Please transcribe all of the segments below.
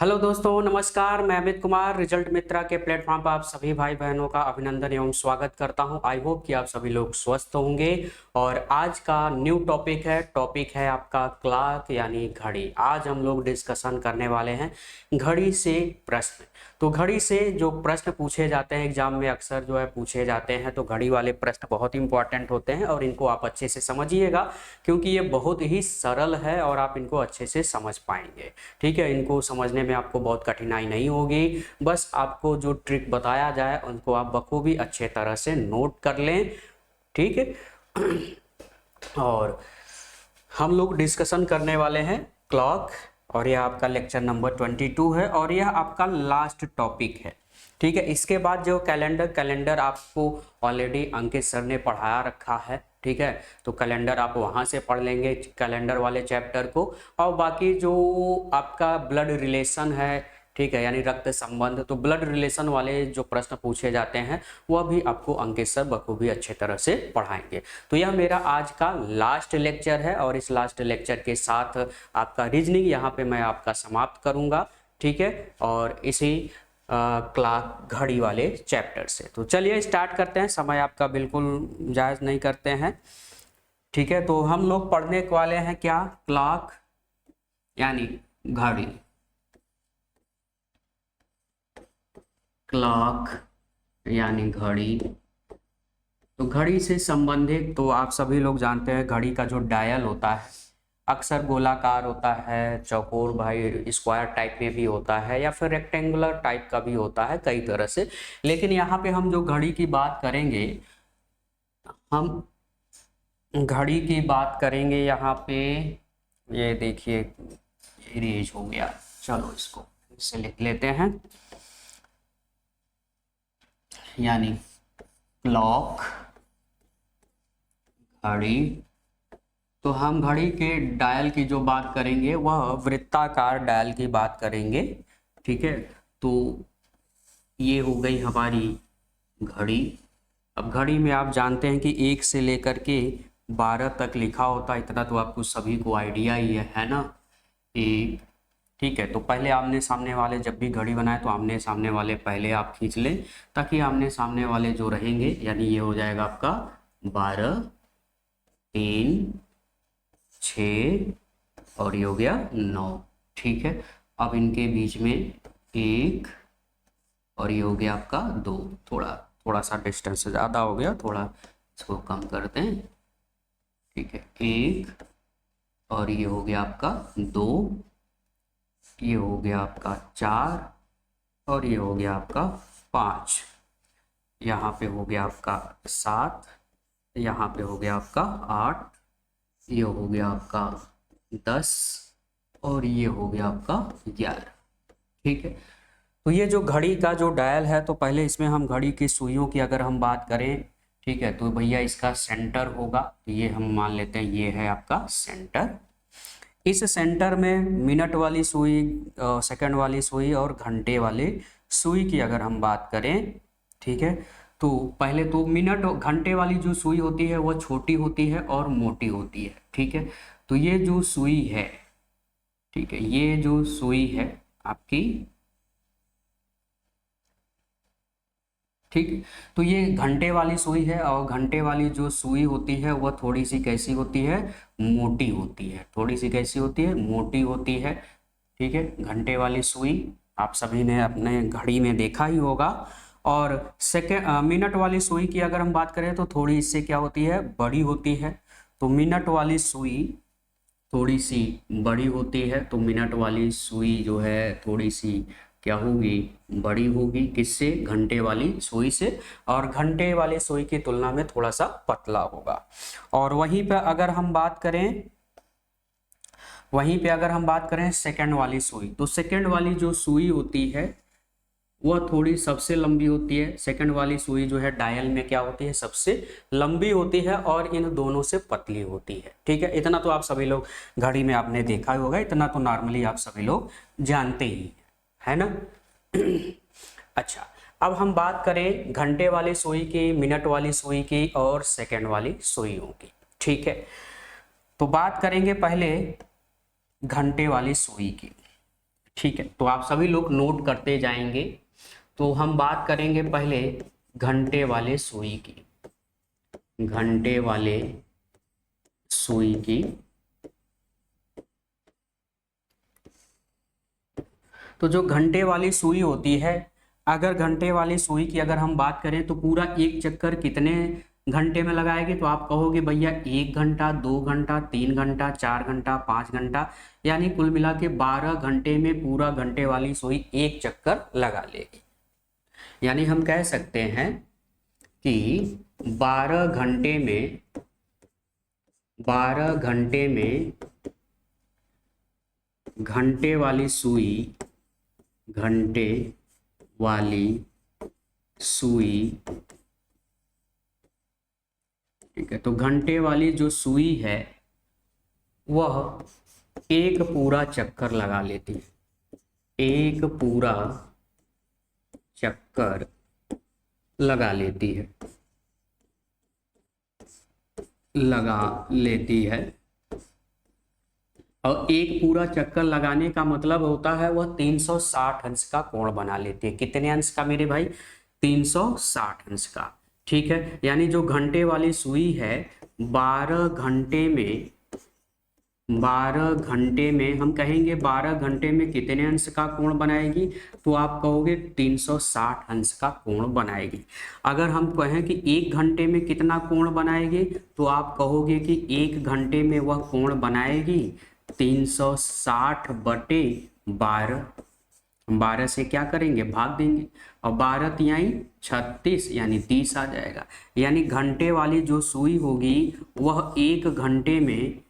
Hello दोस्तों, नमस्कार। मैं अमित कुमार रिजल्ट मित्रा के प्लेटफॉर्म पर आप सभी भाई बहनों का अभिनंदन एवं स्वागत करता हूं। आई होप कि आप सभी लोग स्वस्थ होंगे। और आज का न्यू टॉपिक है आपका क्लॉक यानी घड़ी। आज हम लोग डिस्कशन करने वाले हैं घड़ी से प्रश्न। तो घड़ी से जो प्रश्न पूछे जाते हैं एग्जाम में अक्सर जो है पूछे जाते हैं, तो घड़ी वाले प्रश्न बहुत इंपॉर्टेंट होते हैं और इनको आप अच्छे से समझिएगा, क्योंकि ये बहुत ही सरल है और आप इनको अच्छे से समझ पाएंगे। ठीक है, इनको समझने में आपको बहुत कठिनाई नहीं होगी। बस आपको जो ट्रिक बताया जाए उनको आप बखूबी अच्छे तरह से नोट कर लें। ठीक है। और हम लोग डिस्कशन करने वाले हैं क्लॉक, और यह आपका लेक्चर नंबर 22 है और यह आपका लास्ट टॉपिक है। ठीक है। इसके बाद जो कैलेंडर आपको ऑलरेडी अंकित सर ने पढ़ाया रखा है। ठीक है, तो कैलेंडर आप वहाँ से पढ़ लेंगे, कैलेंडर वाले चैप्टर को। और बाकी जो आपका ब्लड रिलेशन है, ठीक है, यानी रक्त संबंध, तो ब्लड रिलेशन वाले जो प्रश्न पूछे जाते हैं वह भी आपको अंकित सर बखूबी अच्छे तरह से पढ़ाएंगे। तो यह मेरा आज का लास्ट लेक्चर है और इस लास्ट लेक्चर के साथ आपका रीजनिंग यहाँ पे मैं आपका समाप्त करूँगा। ठीक है, और इसी क्लॉक घड़ी वाले चैप्टर से। तो चलिए स्टार्ट करते हैं, समय आपका बिल्कुल जायज़ नहीं करते हैं। ठीक है, तो हम लोग पढ़ने वाले हैं क्या? क्लॉक यानी घड़ी। क्लॉक यानी घड़ी। तो घड़ी से संबंधित तो आप सभी लोग जानते हैं, घड़ी का जो डायल होता है अक्सर गोलाकार होता है, चौकोर भाई स्क्वायर टाइप में भी होता है, या फिर रेक्टेंगुलर टाइप का भी होता है कई तरह से। लेकिन यहाँ पे हम जो घड़ी की बात करेंगे, हम घड़ी की बात करेंगे यहाँ पे। ये देखिए इरेज हो गया, चलो इसको इससे लिख लेते हैं, यानी क्लॉक घड़ी। तो हम घड़ी के डायल की जो बात करेंगे वह वृत्ताकार डायल की बात करेंगे। ठीक है, तो ये हो गई हमारी घड़ी। अब घड़ी में आप जानते हैं कि 1 से लेकर के 12 तक लिखा होता है, इतना तो आपको सभी को आइडिया ही है ना। एक, ठीक है, तो पहले आमने सामने वाले जब भी घड़ी बनाए तो आमने सामने वाले पहले आप खींच लें, ताकि आमने सामने वाले जो रहेंगे, यानी ये हो जाएगा आपका 12, 3, 6 और ये हो गया 9। ठीक है, अब इनके बीच में 1 और ये हो गया आपका 2। थोड़ा सा डिस्टेंस ज़्यादा हो गया, थोड़ा इसको कम करते हैं। ठीक है, 1 और ये हो गया आपका 2, ये हो गया आपका 4 और ये हो गया आपका 5। यहाँ पे हो गया आपका 7, यहाँ पे हो गया आपका 8, ये हो गया आपका 10 और ये हो गया आपका 11। ठीक है, तो ये जो घड़ी का जो डायल है, तो पहले इसमें हम घड़ी की सुइयों की अगर हम बात करें, ठीक है, तो भैया इसका सेंटर होगा, तो ये हम मान लेते हैं ये है आपका सेंटर। इस सेंटर में मिनट वाली सुई, सेकंड वाली सुई और घंटे वाली सुई की अगर हम बात करें, ठीक है, तो पहले तो मिनट और घंटे वाली जो सुई होती है वह छोटी होती है और मोटी होती है। ठीक है, तो ये जो सुई है, ठीक है, ये जो सुई है आपकी, ठीक, तो ये घंटे वाली सुई है और घंटे वाली जो सुई होती है वह थोड़ी सी कैसी होती है? मोटी होती है। थोड़ी सी कैसी होती है? मोटी होती है। ठीक है, घंटे वाली सुई आप सभी ने अपने घड़ी में देखा ही होगा। और सेकेंड मिनट वाली सुई की अगर हम बात करें तो थोड़ी इससे क्या होती है? बड़ी होती है। तो मिनट वाली सुई थोड़ी सी बड़ी होती है, तो मिनट वाली सुई जो है थोड़ी सी क्या होगी? बड़ी होगी। किससे? घंटे वाली सुई से। और घंटे वाली सुई की तुलना में थोड़ा सा पतला होगा। और वहीं पे अगर हम बात करें सेकंड वाली सुई, तो सेकंड वाली जो सुई होती है वह थोड़ी सबसे लंबी होती है। सेकंड वाली सुई जो है डायल में क्या होती है? सबसे लंबी होती है और इन दोनों से पतली होती है। ठीक है, इतना तो आप सभी लोग घड़ी में आपने देखा ही होगा, इतना तो नॉर्मली आप सभी लोग जानते ही है ना। अच्छा, अब हम बात करें घंटे वाली सुई की, मिनट वाली सुई की और सेकंड वाली सुइयों की। ठीक है, तो बात करेंगे पहले घंटे वाली सुई की। ठीक है, तो आप सभी लोग नोट करते जाएंगे। तो हम बात करेंगे पहले घंटे वाले सुई की, घंटे वाले सुई की। तो जो घंटे वाली सुई होती है, अगर घंटे वाली सुई की अगर हम बात करें तो पूरा एक चक्कर कितने घंटे में लगाएगी, तो आप कहोगे भैया 1 घंटा, 2 घंटा, 3 घंटा, 4 घंटा, 5 घंटा, यानी कुल मिला के 12 घंटे में पूरा घंटे वाली सुई एक चक्कर लगा लेगी। यानी हम कह सकते हैं कि 12 घंटे में 12 घंटे में घंटे वाली सुई, घंटे वाली सुई, ठीक है, तो घंटे वाली जो सुई है वह एक पूरा चक्कर लगा लेती है, एक पूरा चक्कर लगा लेती है, लगा लेती है। और एक पूरा चक्कर लगाने का मतलब होता है वह 360 अंश का कोण बना लेती है। कितने अंश का मेरे भाई? 360 अंश का। ठीक है, यानी जो घंटे वाली सुई है 12 घंटे में, 12 घंटे में हम कहेंगे 12 घंटे में कितने अंश का कोण बनाएगी, तो आप कहोगे 360 अंश का कोण बनाएगी। अगर हम कहें कि 1 घंटे में कितना कोण बनाएगी, तो आप कहोगे कि 1 घंटे में वह कोण बनाएगी 360 बटे 12। 12 से क्या करेंगे? भाग देंगे, और 12 तिहाई 36 यानी 30 आ जाएगा। यानी घंटे वाली जो सुई होगी वह एक घंटे में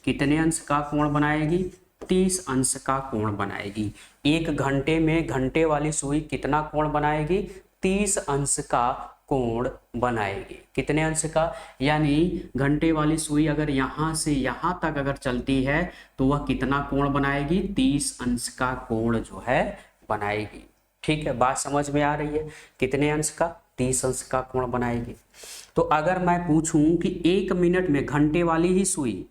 कितने अंश का कोण बनाएगी? 30 अंश का कोण बनाएगी। एक घंटे में घंटे वाली सुई कितना कोण बनाएगी? 30 अंश का कोण बनाएगी। कितने अंश का? यानी घंटे वाली सुई अगर यहाँ से यहाँ तक अगर चलती है तो वह कितना कोण बनाएगी? 30 अंश का कोण जो है बनाएगी। ठीक है, बात समझ में आ रही है? कितने अंश का? 30 अंश का कोण बनाएगी। तो अगर मैं पूछूं कि 1 मिनट में घंटे वाली ही सुई,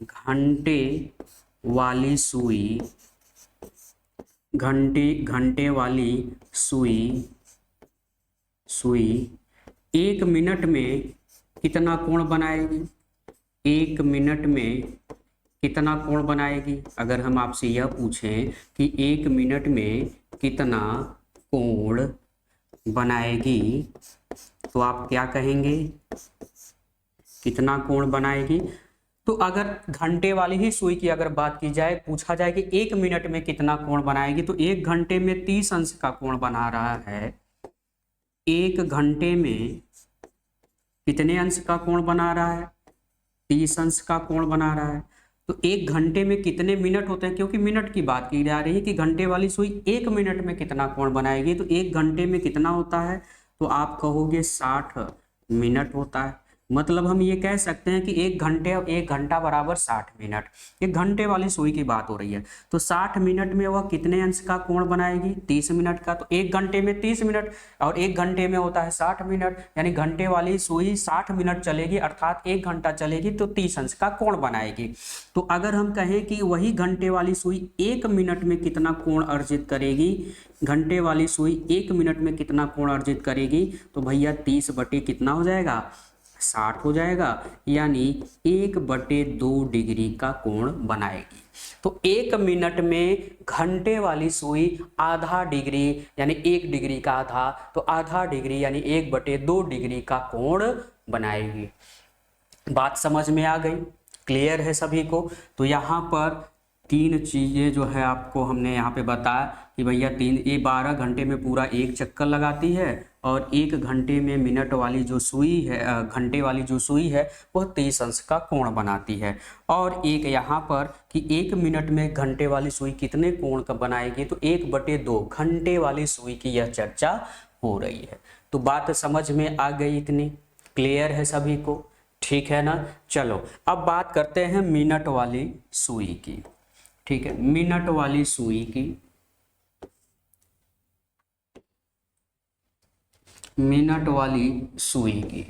घंटे वाली सुई, घंटे वाली सुई 1 मिनट में कितना कोण बनाएगी? 1 मिनट में कितना कोण बनाएगी? अगर हम आपसे यह पूछें कि 1 मिनट में कितना कोण बनाएगी, तो आप क्या कहेंगे? कितना कोण बनाएगी? तो अगर घंटे वाली ही सुई की अगर बात की जाए, पूछा जाए कि 1 मिनट में कितना कोण बनाएगी, तो 1 घंटे में 30 अंश का कोण बना रहा है। 1 घंटे में कितने अंश का कोण बना रहा है? 30 अंश का कोण बना रहा है। तो 1 घंटे में कितने मिनट होते हैं? क्योंकि मिनट की बात की जा रही है कि घंटे वाली सुई 1 मिनट में कितना कोण बनाएगी, तो 1 घंटे में कितना होता है? तो आप कहोगे 60 मिनट होता है। मतलब हम ये कह सकते हैं कि 1 घंटे और 1 घंटा बराबर 60 मिनट। एक घंटे वाली सुई की बात हो रही है, तो 60 मिनट में वह कितने अंश का कोण बनाएगी? 30 मिनट का। तो 1 घंटे में 30 मिनट और 1 घंटे में होता है 60 मिनट, यानी घंटे वाली सुई 60 मिनट चलेगी, अर्थात 1 घंटा चलेगी तो 30 अंश का कोण बनाएगी। तो अगर हम कहें कि वही घंटे वाली सुई 1 मिनट में कितना कोण अर्जित करेगी, घंटे वाली सुई 1 मिनट में कितना कोण अर्जित करेगी, तो भैया 30 बटे कितना हो जाएगा? 60 हो जाएगा, यानी 1/2 डिग्री का कोण बनाएगी। तो 1 मिनट में घंटे वाली सुई आधा डिग्री यानी 1 डिग्री का आधा, तो आधा डिग्री यानी 1/2 डिग्री का कोण बनाएगी। बात समझ में आ गई? क्लियर है सभी को? तो यहाँ पर 3 चीज़ें जो है आपको हमने यहाँ पे बताया कि भैया ये 12 घंटे में पूरा एक चक्कर लगाती है, और 1 घंटे में मिनट वाली जो सुई है, घंटे वाली जो सुई है वह 30 अंश का कोण बनाती है। और एक यहाँ पर कि 1 मिनट में घंटे वाली सुई कितने कोण का बनाएगी, तो 1/2 घंटे वाली सुई की यह चर्चा हो रही है। तो बात समझ में आ गई? इतनी क्लियर है सभी को? ठीक है ना? चलो अब बात करते हैं मिनट वाली सुई की। ठीक है, मिनट वाली सुई की, मिनट वाली सुई की।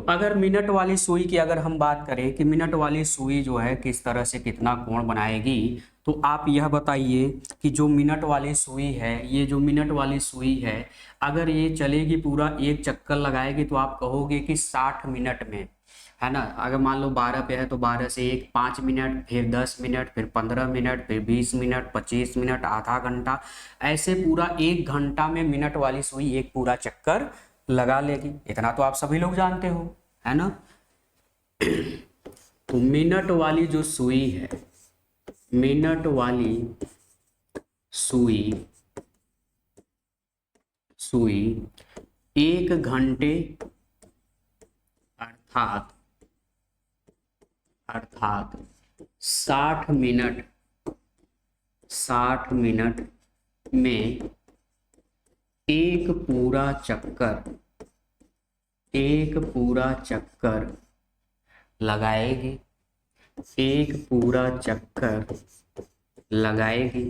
अगर मिनट वाली सुई की अगर हम बात करें कि मिनट वाली सुई जो है किस तरह से कितना कोण बनाएगी, तो आप यह बताइए कि जो मिनट वाली सुई है, ये जो मिनट वाली सुई है, अगर ये चलेगी पूरा एक चक्कर लगाएगी तो आप कहोगे कि 60 मिनट में, है ना। अगर मान लो 12 पे है तो 12 से 1 5 मिनट, फिर 10 मिनट, फिर 15 मिनट, फिर 20 मिनट, 25 मिनट, आधा घंटा, ऐसे पूरा 1 घंटा में मिनट वाली सुई एक पूरा चक्कर लगा लेगी। इतना तो आप सभी लोग जानते हो, है ना। तो मिनट वाली जो सुई है, मिनट वाली सुई 1 घंटे अर्थात 60 मिनट में एक पूरा चक्कर लगाएगी, एक पूरा चक्कर लगाएगी।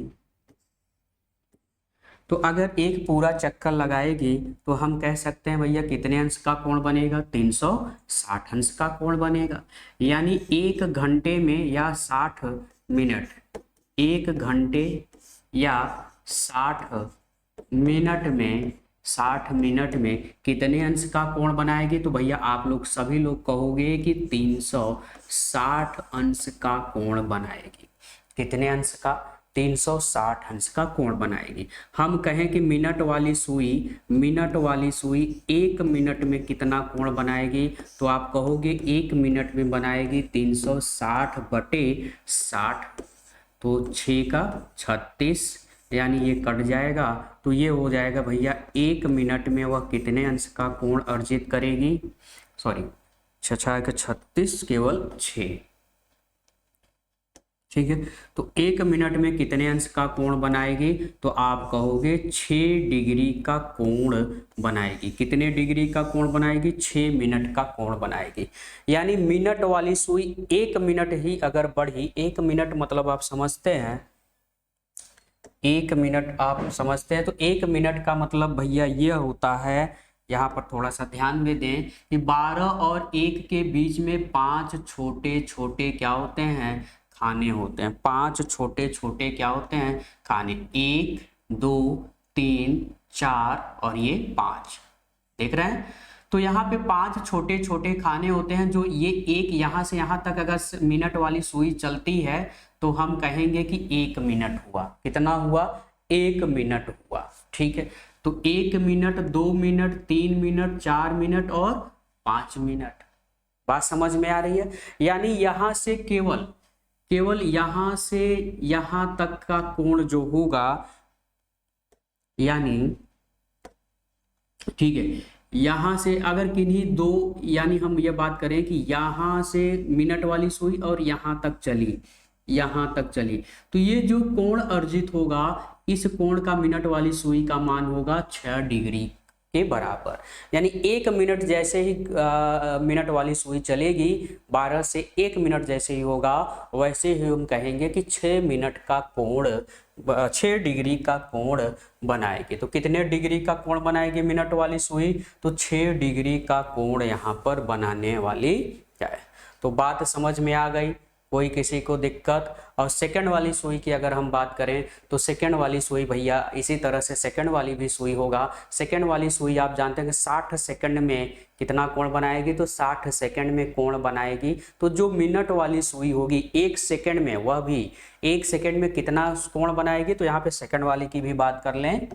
तो अगर एक पूरा चक्कर लगाएगी तो हम कह सकते हैं भैया कितने अंश का कोण बनेगा, 360 अंश का कोण बनेगा। यानी 1 घंटे में या 60 मिनट, 1 घंटे या 60 मिनट में कितने अंश का कोण बनाएगी, तो भैया आप लोग सभी लोग कहोगे कि 360 अंश का कोण बनाएगी। कितने अंश का, 360 अंश का कोण बनाएगी। हम कहें कि मिनट वाली सुई 1 मिनट में कितना कोण बनाएगी, तो आप कहोगे 1 मिनट में बनाएगी 360 बटे 60, तो 6 का 36, यानी ये कट जाएगा, तो ये हो जाएगा भैया 1 मिनट में वह कितने अंश का कोण अर्जित करेगी, सॉरी 6 का 36 केवल 6, ठीक है। तो 1 मिनट में कितने अंश का कोण बनाएगी, तो आप कहोगे 6 डिग्री का कोण बनाएगी। कितने डिग्री का कोण बनाएगी, 6 मिनट का कोण बनाएगी। यानी मिनट वाली सुई 1 मिनट ही अगर बढ़ी, 1 मिनट मतलब आप समझते हैं, 1 मिनट आप समझते हैं, तो 1 मिनट का मतलब भैया ये होता है, यहाँ पर थोड़ा सा ध्यान में दें कि 12 और 1 के बीच में 5 छोटे छोटे क्या होते हैं, खाने होते हैं। 5 छोटे छोटे क्या होते हैं, खाने, 1 2 3 4 और ये 5, देख रहे हैं। तो यहाँ पे 5 छोटे छोटे खाने होते हैं, जो ये एक यहाँ से यहाँ तक अगर मिनट वाली सुई चलती है तो हम कहेंगे कि 1 मिनट हुआ। कितना हुआ, 1 मिनट हुआ, ठीक है। तो 1 मिनट, 2 मिनट, 3 मिनट, 4 मिनट और 5 मिनट। बात समझ में आ रही है। यानी यहाँ से केवल यहाँ से यहाँ तक का कोण जो होगा, यानी ठीक है, यहाँ से अगर किन्हीं दो, यानी हम ये बात करें कि यहाँ से मिनट वाली सुई और यहाँ तक चली, तो ये जो कोण अर्जित होगा, इस कोण का मिनट वाली सुई का मान होगा 6 डिग्री के बराबर। यानी 1 मिनट जैसे ही मिनट वाली सुई चलेगी, 12 से 1 मिनट जैसे ही होगा, वैसे ही हम कहेंगे कि 6 मिनट का कोण, 6 डिग्री का कोण बनाएगी। तो कितने डिग्री का कोण बनाएगी मिनट वाली सुई, तो 6 डिग्री का कोण यहाँ पर बनाने वाली क्या है। तो बात समझ में आ गई, कोई किसी को दिक्कत। और सेकंड वाली सुई की अगर हम बात करें, तो सेकंड वाली सुई भैया इसी तरह से सेकंड वाली भी सुई होगा। सेकंड वाली सुई आप जानते हैं कि 60 सेकंड में कितना कोण बनाएगी, तो 60 सेकंड में कोण बनाएगी। तो जो मिनट वाली सुई होगी 1 सेकंड में, वह भी 1 सेकंड में कितना कोण बनाएगी, तो यहाँ पे सेकंड वाली की भी बात कर लें।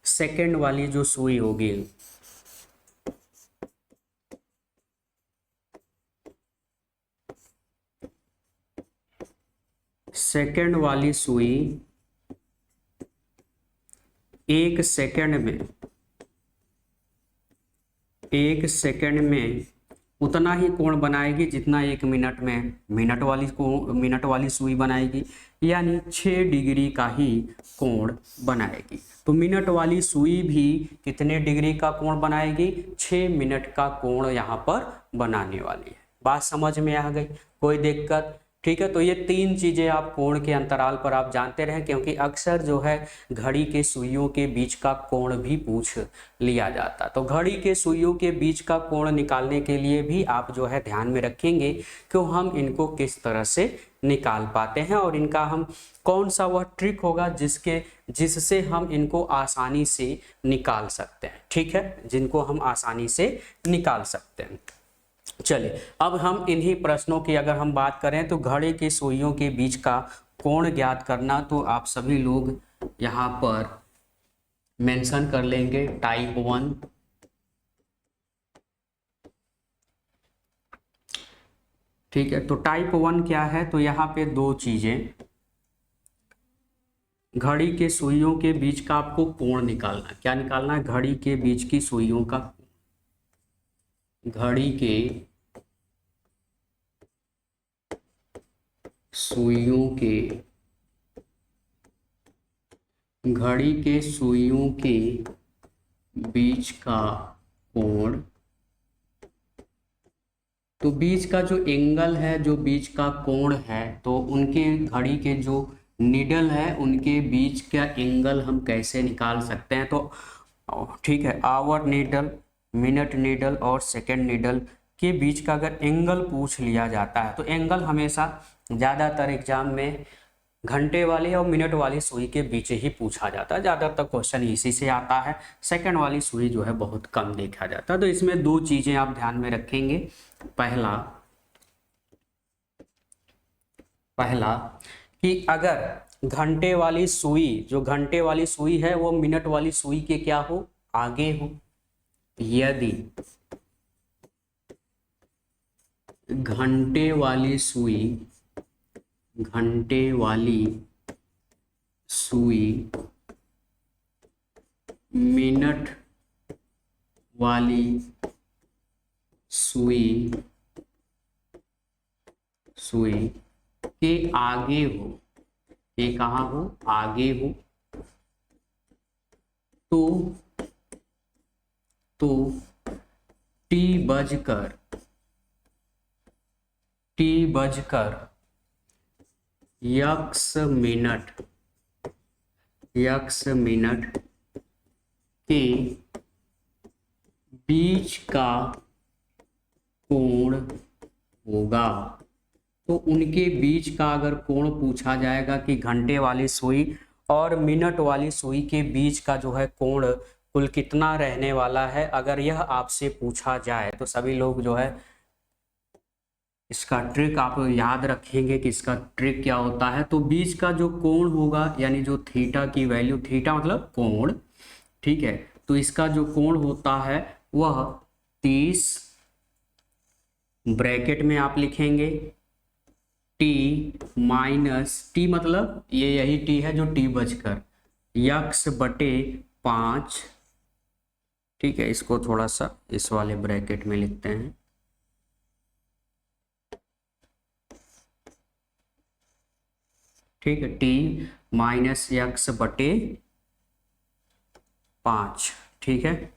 सेकंड वाली जो सुई होगी, सेकंड वाली सुई 1 सेकंड में उतना ही कोण बनाएगी जितना 1 मिनट में मिनट वाली सुई बनाएगी, यानी 6 डिग्री का ही कोण बनाएगी। तो मिनट वाली सुई भी कितने डिग्री का कोण बनाएगी, 6 मिनट का कोण यहाँ पर बनाने वाली है। बात समझ में आ गई, कोई दिक्कत। ठीक है। तो ये तीन चीजें आप कोण के अंतराल पर आप जानते रहें, क्योंकि अक्सर जो है घड़ी के सुइयों के बीच का कोण भी पूछ लिया जाता। तो घड़ी के सुइयों के बीच का कोण निकालने के लिए भी आप जो है ध्यान में रखेंगे कि हम इनको किस तरह से निकाल पाते हैं, और इनका हम कौन सा वह ट्रिक होगा जिससे हम इनको आसानी से निकाल सकते हैं। ठीक है, जिनको हम आसानी से निकाल सकते हैं। चलिए, अब हम इन्हीं प्रश्नों की अगर हम बात करें तो घड़ी की सुइयों के बीच का कोण ज्ञात करना, तो आप सभी लोग यहाँ पर मेंशन कर लेंगे टाइप 1। ठीक है, तो टाइप 1 क्या है, तो यहाँ पे दो चीजें, घड़ी के सुइयों के बीच का आपको कोण निकालना है। क्या निकालना है? घड़ी के बीच की सुइयों का, घड़ी के सुइयों के, घड़ी के सुइयों के बीच का कोण, तो बीच का जो एंगल है, जो बीच का कोण है, तो उनके घड़ी के जो नीडल है उनके बीच का एंगल हम कैसे निकाल सकते हैं। तो ठीक है, आवर नीडल, मिनट नीडल और सेकेंड नीडल के बीच का अगर एंगल पूछ लिया जाता है, तो एंगल हमेशा ज़्यादातर एग्जाम में घंटे वाली और मिनट वाली सुई के बीच ही पूछा जाता है। ज़्यादातर क्वेश्चन इसी से आता है। सेकंड वाली सुई जो है बहुत कम देखा जाता है। तो इसमें दो चीज़ें आप ध्यान में रखेंगे। पहला कि अगर घंटे वाली सुई, जो घंटे वाली सुई है वो मिनट वाली सुई के क्या हो, आगे हो। यदि घंटे वाली सुई मिनट वाली सुई के आगे हो, ये कहाँ हो, आगे हो, तो टी बजकर यक्स मिनट के बीच का कोण होगा। तो उनके बीच का अगर कोण पूछा जाएगा कि घंटे वाली सुई और मिनट वाली सुई के बीच का जो है कोण कुल कितना रहने वाला है, अगर यह आपसे पूछा जाए तो सभी लोग जो है इसका ट्रिक आप याद रखेंगे कि इसका ट्रिक क्या होता है। तो बीच का जो कोण होगा, यानी जो थीटा की वैल्यू, थीटा मतलब कोण, ठीक है, तो इसका जो कोण होता है वह 30, ब्रैकेट में आप लिखेंगे टी माइनस, टी मतलब ये यही टी है जो टी बजकर यक्स बटे 5। ठीक है, इसको थोड़ा सा इस वाले ब्रैकेट में लिखते हैं। ठीक है, टी माइनस यक्स बटे 5। ठीक है,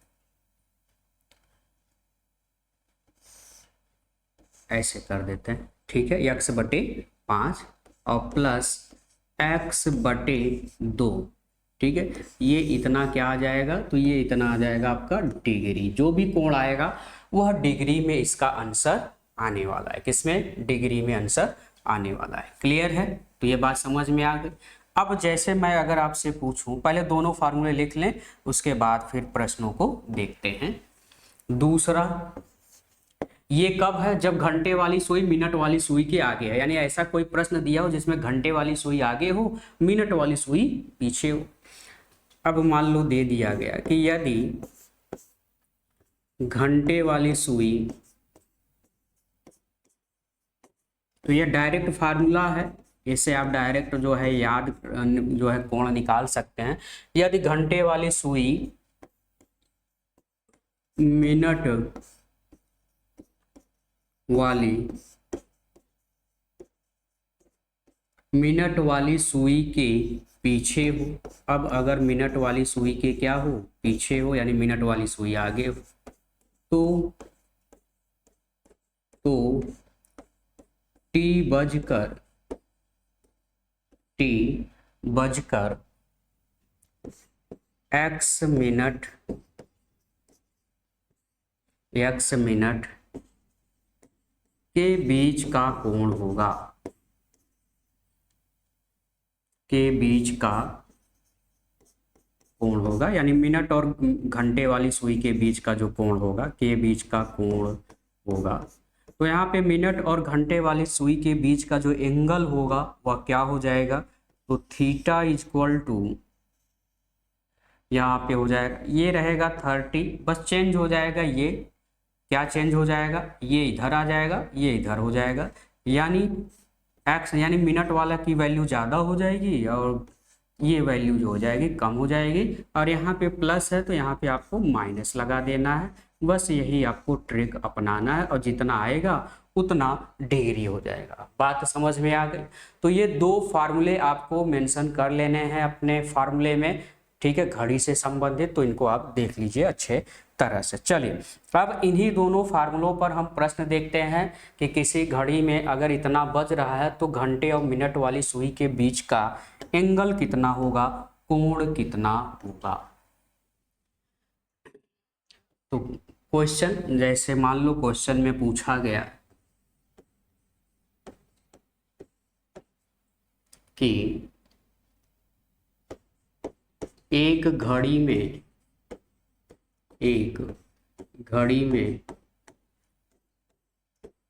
ऐसे कर देते हैं। ठीक है, यक्स बटे 5 और प्लस एक्स बटे 2। ठीक है, ये इतना क्या आ जाएगा, तो ये इतना आ जाएगा आपका डिग्री। जो भी कोण आएगा वह डिग्री में इसका आंसर आने वाला है। किसमें? डिग्री में आंसर आने वाला है। क्लियर है? तो ये बात समझ में आ गई। अब जैसे मैं अगर आपसे पूछूं, पहले दोनों फार्मूले लिख लें, उसके बाद फिर प्रश्नों को देखते हैं। दूसरा, ये कब है? जब घंटे वाली सुई मिनट वाली सुई के आगे है, यानी ऐसा कोई प्रश्न दिया हो जिसमें घंटे वाली सुई आगे हो, मिनट वाली सुई पीछे हो। अब मान लो दे दिया गया कि यदि घंटे वाली सुई, तो ये डायरेक्ट फार्मूला है, इससे आप डायरेक्ट जो है याद जो है कोण निकाल सकते हैं। यदि घंटे वाली सुई मिनट वाली सुई के पीछे हो। अब अगर मिनट वाली सुई के क्या हो, पीछे हो, यानी मिनट वाली सुई आगे हो, तो टी बजकर एक्स मिनट के बीच का कोण होगा, यानी मिनट और घंटे वाली सुई के बीच का जो कोण होगा, के बीच का कोण होगा। तो यहाँ पे मिनट और घंटे वाली सुई के बीच का जो एंगल होगा वह क्या हो जाएगा, तो थीटा इक्वल टू, यहाँ पे हो जाएगा, ये रहेगा 30, बस चेंज हो जाएगा, ये क्या चेंज हो जाएगा, ये इधर आ जाएगा, ये इधर हो जाएगा, यानी एक्स यानी मिनट वाला की वैल्यू ज़्यादा हो जाएगी और ये वैल्यू जो हो जाएगी कम हो जाएगी, और यहाँ पे प्लस है तो यहाँ पे आपको माइनस लगा देना है। बस यही आपको ट्रिक अपनाना है और जितना आएगा उतना डिग्री हो जाएगा। बात समझ में आ गई। तो ये दो फार्मूले आपको मेंशन कर लेने हैं अपने फार्मूले में, ठीक है, घड़ी से संबंधित, तो इनको आप देख लीजिए अच्छे तरह से। चलिए अब इन्हीं दोनों फार्मूलों पर हम प्रश्न देखते हैं कि किसी घड़ी में अगर इतना बज रहा है तो घंटे और मिनट वाली सुई के बीच का एंगल कितना होगा, कोण कितना होगा। तो क्वेश्चन, जैसे मान लो क्वेश्चन में पूछा गया कि एक घड़ी में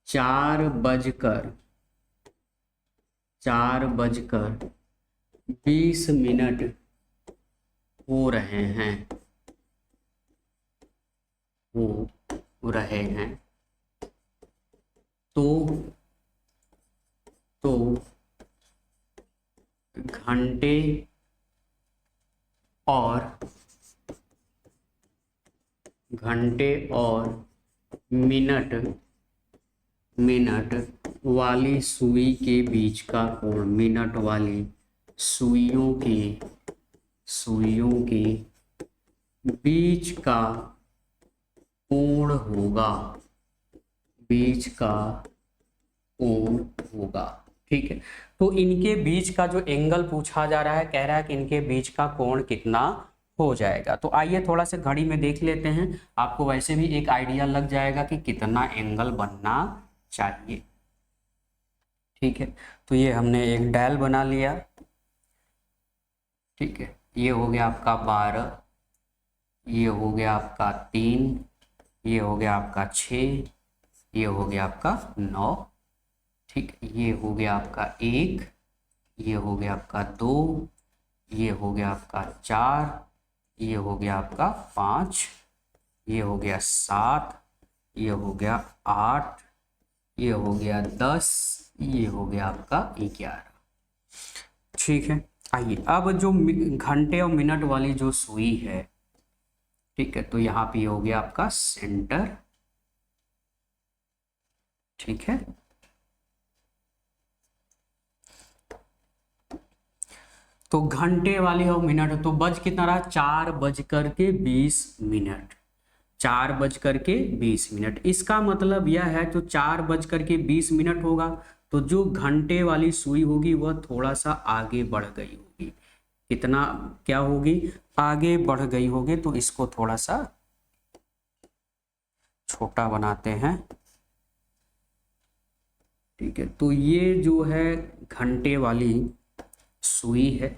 4:20 मिनट हो रहे हैं, तो घंटे और मिनट वाली सुई के बीच का कोण, मिनट वाली सुइयों के बीच का कोण होगा, ठीक है। तो इनके बीच का जो एंगल पूछा जा रहा है, कह रहा है कि इनके बीच का कोण कितना हो जाएगा। तो आइए थोड़ा सा घड़ी में देख लेते हैं, आपको वैसे भी एक आइडिया लग जाएगा कि कितना एंगल बनना चाहिए, ठीक है। तो ये हमने एक डायल बना लिया, ठीक है, ये हो गया आपका 12, ये हो गया आपका 3, ये हो गया आपका 6, ये हो गया आपका 9, ठीक, ये हो गया आपका 1, ये हो गया आपका 2, ये हो गया आपका 4, ये हो गया आपका 5, ये हो गया 7, ये हो गया 8, ये हो गया 10, ये हो गया आपका 11, ठीक है। आइए अब जो घंटे और मिनट वाली जो सुई है, ठीक है, तो यहाँ पे हो गया आपका सेंटर, ठीक है। तो घंटे वाली और मिनट, तो बज कितना रहा, 4:20 मिनट, 4:20 मिनट। इसका मतलब यह है तो 4:20 मिनट होगा, तो जो घंटे वाली सुई होगी वह थोड़ा सा आगे बढ़ गई होगी, कितना क्या होगी, आगे बढ़ गई होगी। तो इसको थोड़ा सा छोटा बनाते हैं, ठीक है। तो ये जो है घंटे वाली सुई है,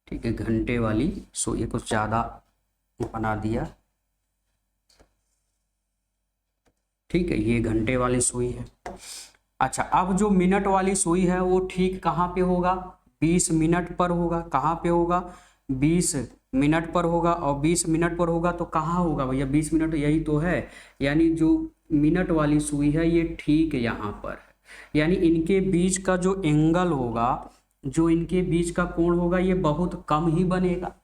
ठीक है, घंटे वाली सुई, कुछ ज्यादा बना दिया, ठीक है, ये घंटे वाली सुई है। अच्छा, अब जो मिनट वाली सुई है वो ठीक कहाँ पे होगा, 20 मिनट पर होगा। कहाँ पे होगा, 20 मिनट पर होगा, और 20 मिनट पर होगा तो कहाँ होगा भैया, 20 मिनट यही तो है, यानी जो मिनट वाली सुई है ये ठीक यहाँ पर है, यानी इनके बीच का जो एंगल होगा, जो इनके बीच का कोण होगा, ये बहुत कम ही बनेगा।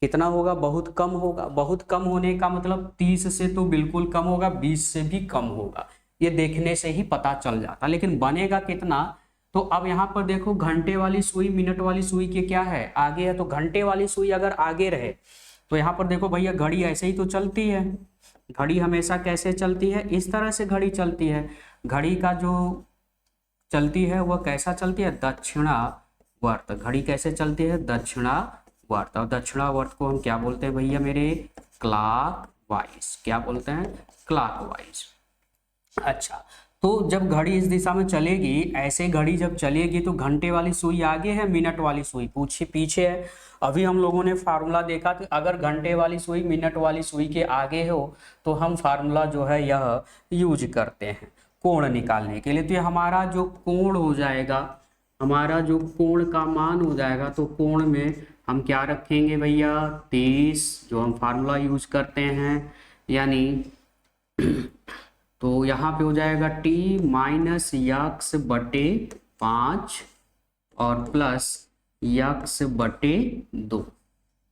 कितना होगा, बहुत कम होगा। बहुत कम होने का मतलब 30 से तो बिल्कुल कम होगा, 20 से भी कम होगा, ये देखने से ही पता चल जाता। लेकिन बनेगा कितना, तो अब यहाँ पर देखो घंटे वाली सुई मिनट वाली सुई के क्या है, आगे है, तो घंटे वाली सुई अगर आगे रहे तो यहाँ पर देखो भैया घड़ी ऐसे ही तो चलती है, घड़ी हमेशा कैसे चलती है, इस तरह से घड़ी चलती है। घड़ी का जो चलती है वह कैसा चलती है, दक्षिणावर्त। घड़ी कैसे चलती है, दक्षिणावर्त। और दक्षिणावर्त को हम क्या बोलते हैं भैया मेरे, क्लॉक वाइज। क्या बोलते हैं, क्लॉक वाइज। अच्छा, तो जब घड़ी इस दिशा में चलेगी, ऐसे घड़ी जब चलेगी तो घंटे वाली सुई आगे है, मिनट वाली सुई पीछे है। अभी हम लोगों ने फार्मूला देखा कि अगर घंटे वाली सुई मिनट वाली सुई के आगे हो तो हम फार्मूला जो है यह यूज करते हैं कोण निकालने के लिए। तो ये हमारा जो कोण हो जाएगा, हमारा जो कोण का मान हो जाएगा, तो कोण में हम क्या रखेंगे भैया, 30, जो हम फार्मूला यूज करते हैं, यानी तो यहाँ पे हो जाएगा t माइनस यक्स बटे 5 और प्लस यक्स बटे 2,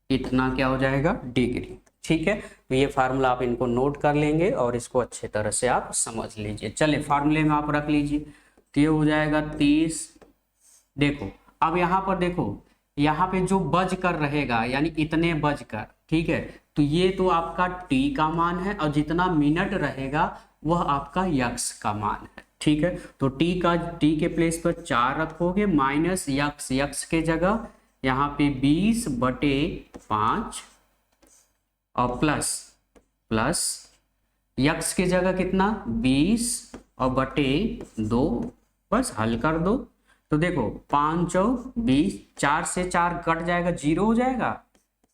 इतना क्या हो जाएगा, डिग्री। ठीक है, तो ये फार्मूला आप इनको नोट कर लेंगे और इसको अच्छे तरह से आप समझ लीजिए। चलिए फार्मूले में आप रख लीजिए, तो ये हो जाएगा 30। देखो अब यहाँ पर देखो, यहाँ पे जो बज कर रहेगा यानी इतने बज कर, ठीक है, तो ये तो आपका t का मान है और जितना मिनट रहेगा वह आपका यक्स का मान है। ठीक है, तो t के प्लेस पर 4 रखोगे, माइनस यक्स के जगह यहाँ पे 20 बटे 5 और प्लस यक्स की जगह कितना, 20 और बटे 2, बस हल कर दो। तो देखो 5 और 20, 4 से 4 कट जाएगा, 0 हो जाएगा,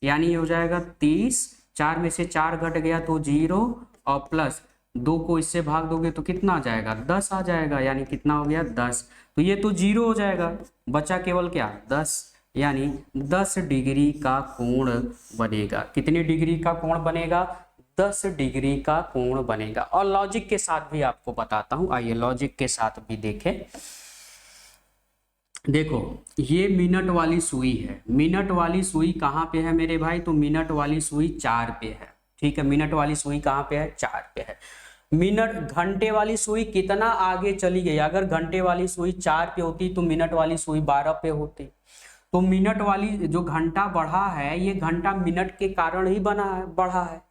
यानी ये हो जाएगा 30। 4 में से 4 घट गया तो 0 और प्लस 2 को इससे भाग दोगे तो कितना आ जाएगा, 10 आ जाएगा, यानी कितना हो गया 10। तो ये तो 0 हो जाएगा, बचा केवल क्या, 10, यानी 10 डिग्री का कोण बनेगा। कितनी डिग्री का कोण बनेगा, 10 डिग्री का कोण बनेगा। और लॉजिक के साथ भी आपको बताता हूं, आइए लॉजिक के साथ भी देखें। देखो ये मिनट वाली सुई है, मिनट वाली सुई कहाँ पे है मेरे भाई, तो मिनट वाली सुई 4 पे है। ठीक है, मिनट वाली सुई कहाँ पे है, 4 पे है। मिनट घंटे वाली सुई कितना आगे चली गई, अगर घंटे वाली सुई 4 पे होती तो मिनट वाली सुई 12 पे होती। तो मिनट वाली जो घंटा बढ़ा है, ये घंटा मिनट के कारण ही बढ़ा है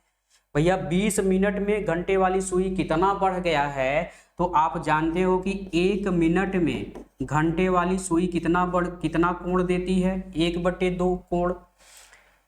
भैया। 20 मिनट में घंटे वाली सुई कितना बढ़ गया है, तो आप जानते हो कि 1 मिनट में घंटे वाली सुई कितना कोण देती है, 1/2 कोण।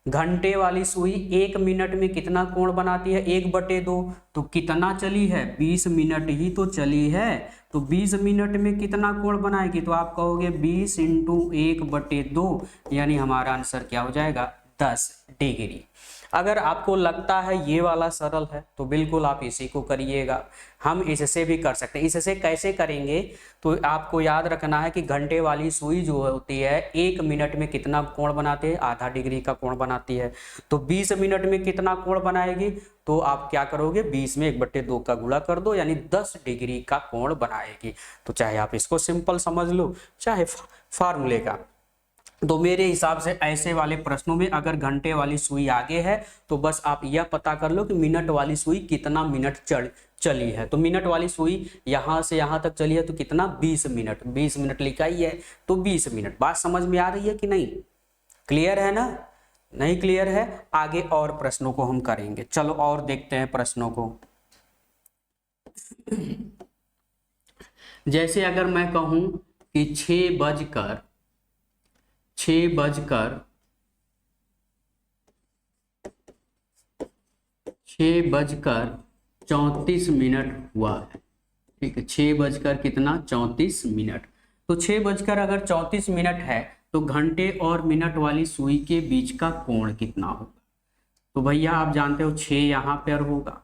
घंटे वाली सुई 1 मिनट में कितना कोण बनाती है, 1/2। तो कितना चली है, 20 मिनट ही तो चली है। तो 20 मिनट में कितना कोण बनाएगी, तो आप कहोगे 20 × 1/2, यानी हमारा आंसर क्या हो जाएगा, 10 डिग्री। अगर आपको लगता है ये वाला सरल है तो बिल्कुल आप इसी को करिएगा, हम इससे भी कर सकते हैं। इससे कैसे करेंगे, तो आपको याद रखना है कि घंटे वाली सुई जो होती है 1 मिनट में कितना कोण बनाती है, आधा डिग्री का कोण बनाती है। तो 20 मिनट में कितना कोण बनाएगी, तो आप क्या करोगे, 20 में 1/2 का गुणा कर दो, यानी 10 डिग्री का कोण बनाएगी। तो चाहे आप इसको सिंपल समझ लो, चाहे फार्मूले का। तो मेरे हिसाब से ऐसे वाले प्रश्नों में अगर घंटे वाली सुई आगे है तो बस आप यह पता कर लो कि मिनट वाली सुई कितना मिनट चली है। तो मिनट वाली सुई यहां से यहां तक चली है तो कितना, 20 मिनट। 20 मिनट लिखा ही है तो 20 मिनट। बात समझ में आ रही है कि नहीं, क्लियर है ना, नहीं क्लियर है, आगे और प्रश्नों को हम करेंगे। चलो और देखते हैं प्रश्नों को। जैसे अगर मैं कहूं कि 6:34 हुआ है। ठीक है, 6 कितना 34 मिनट। तो 6 है तो घंटे और मिनट वाली सुई के बीच का कोण कितना होगा। तो भैया आप जानते हो 6 यहाँ पर होगा,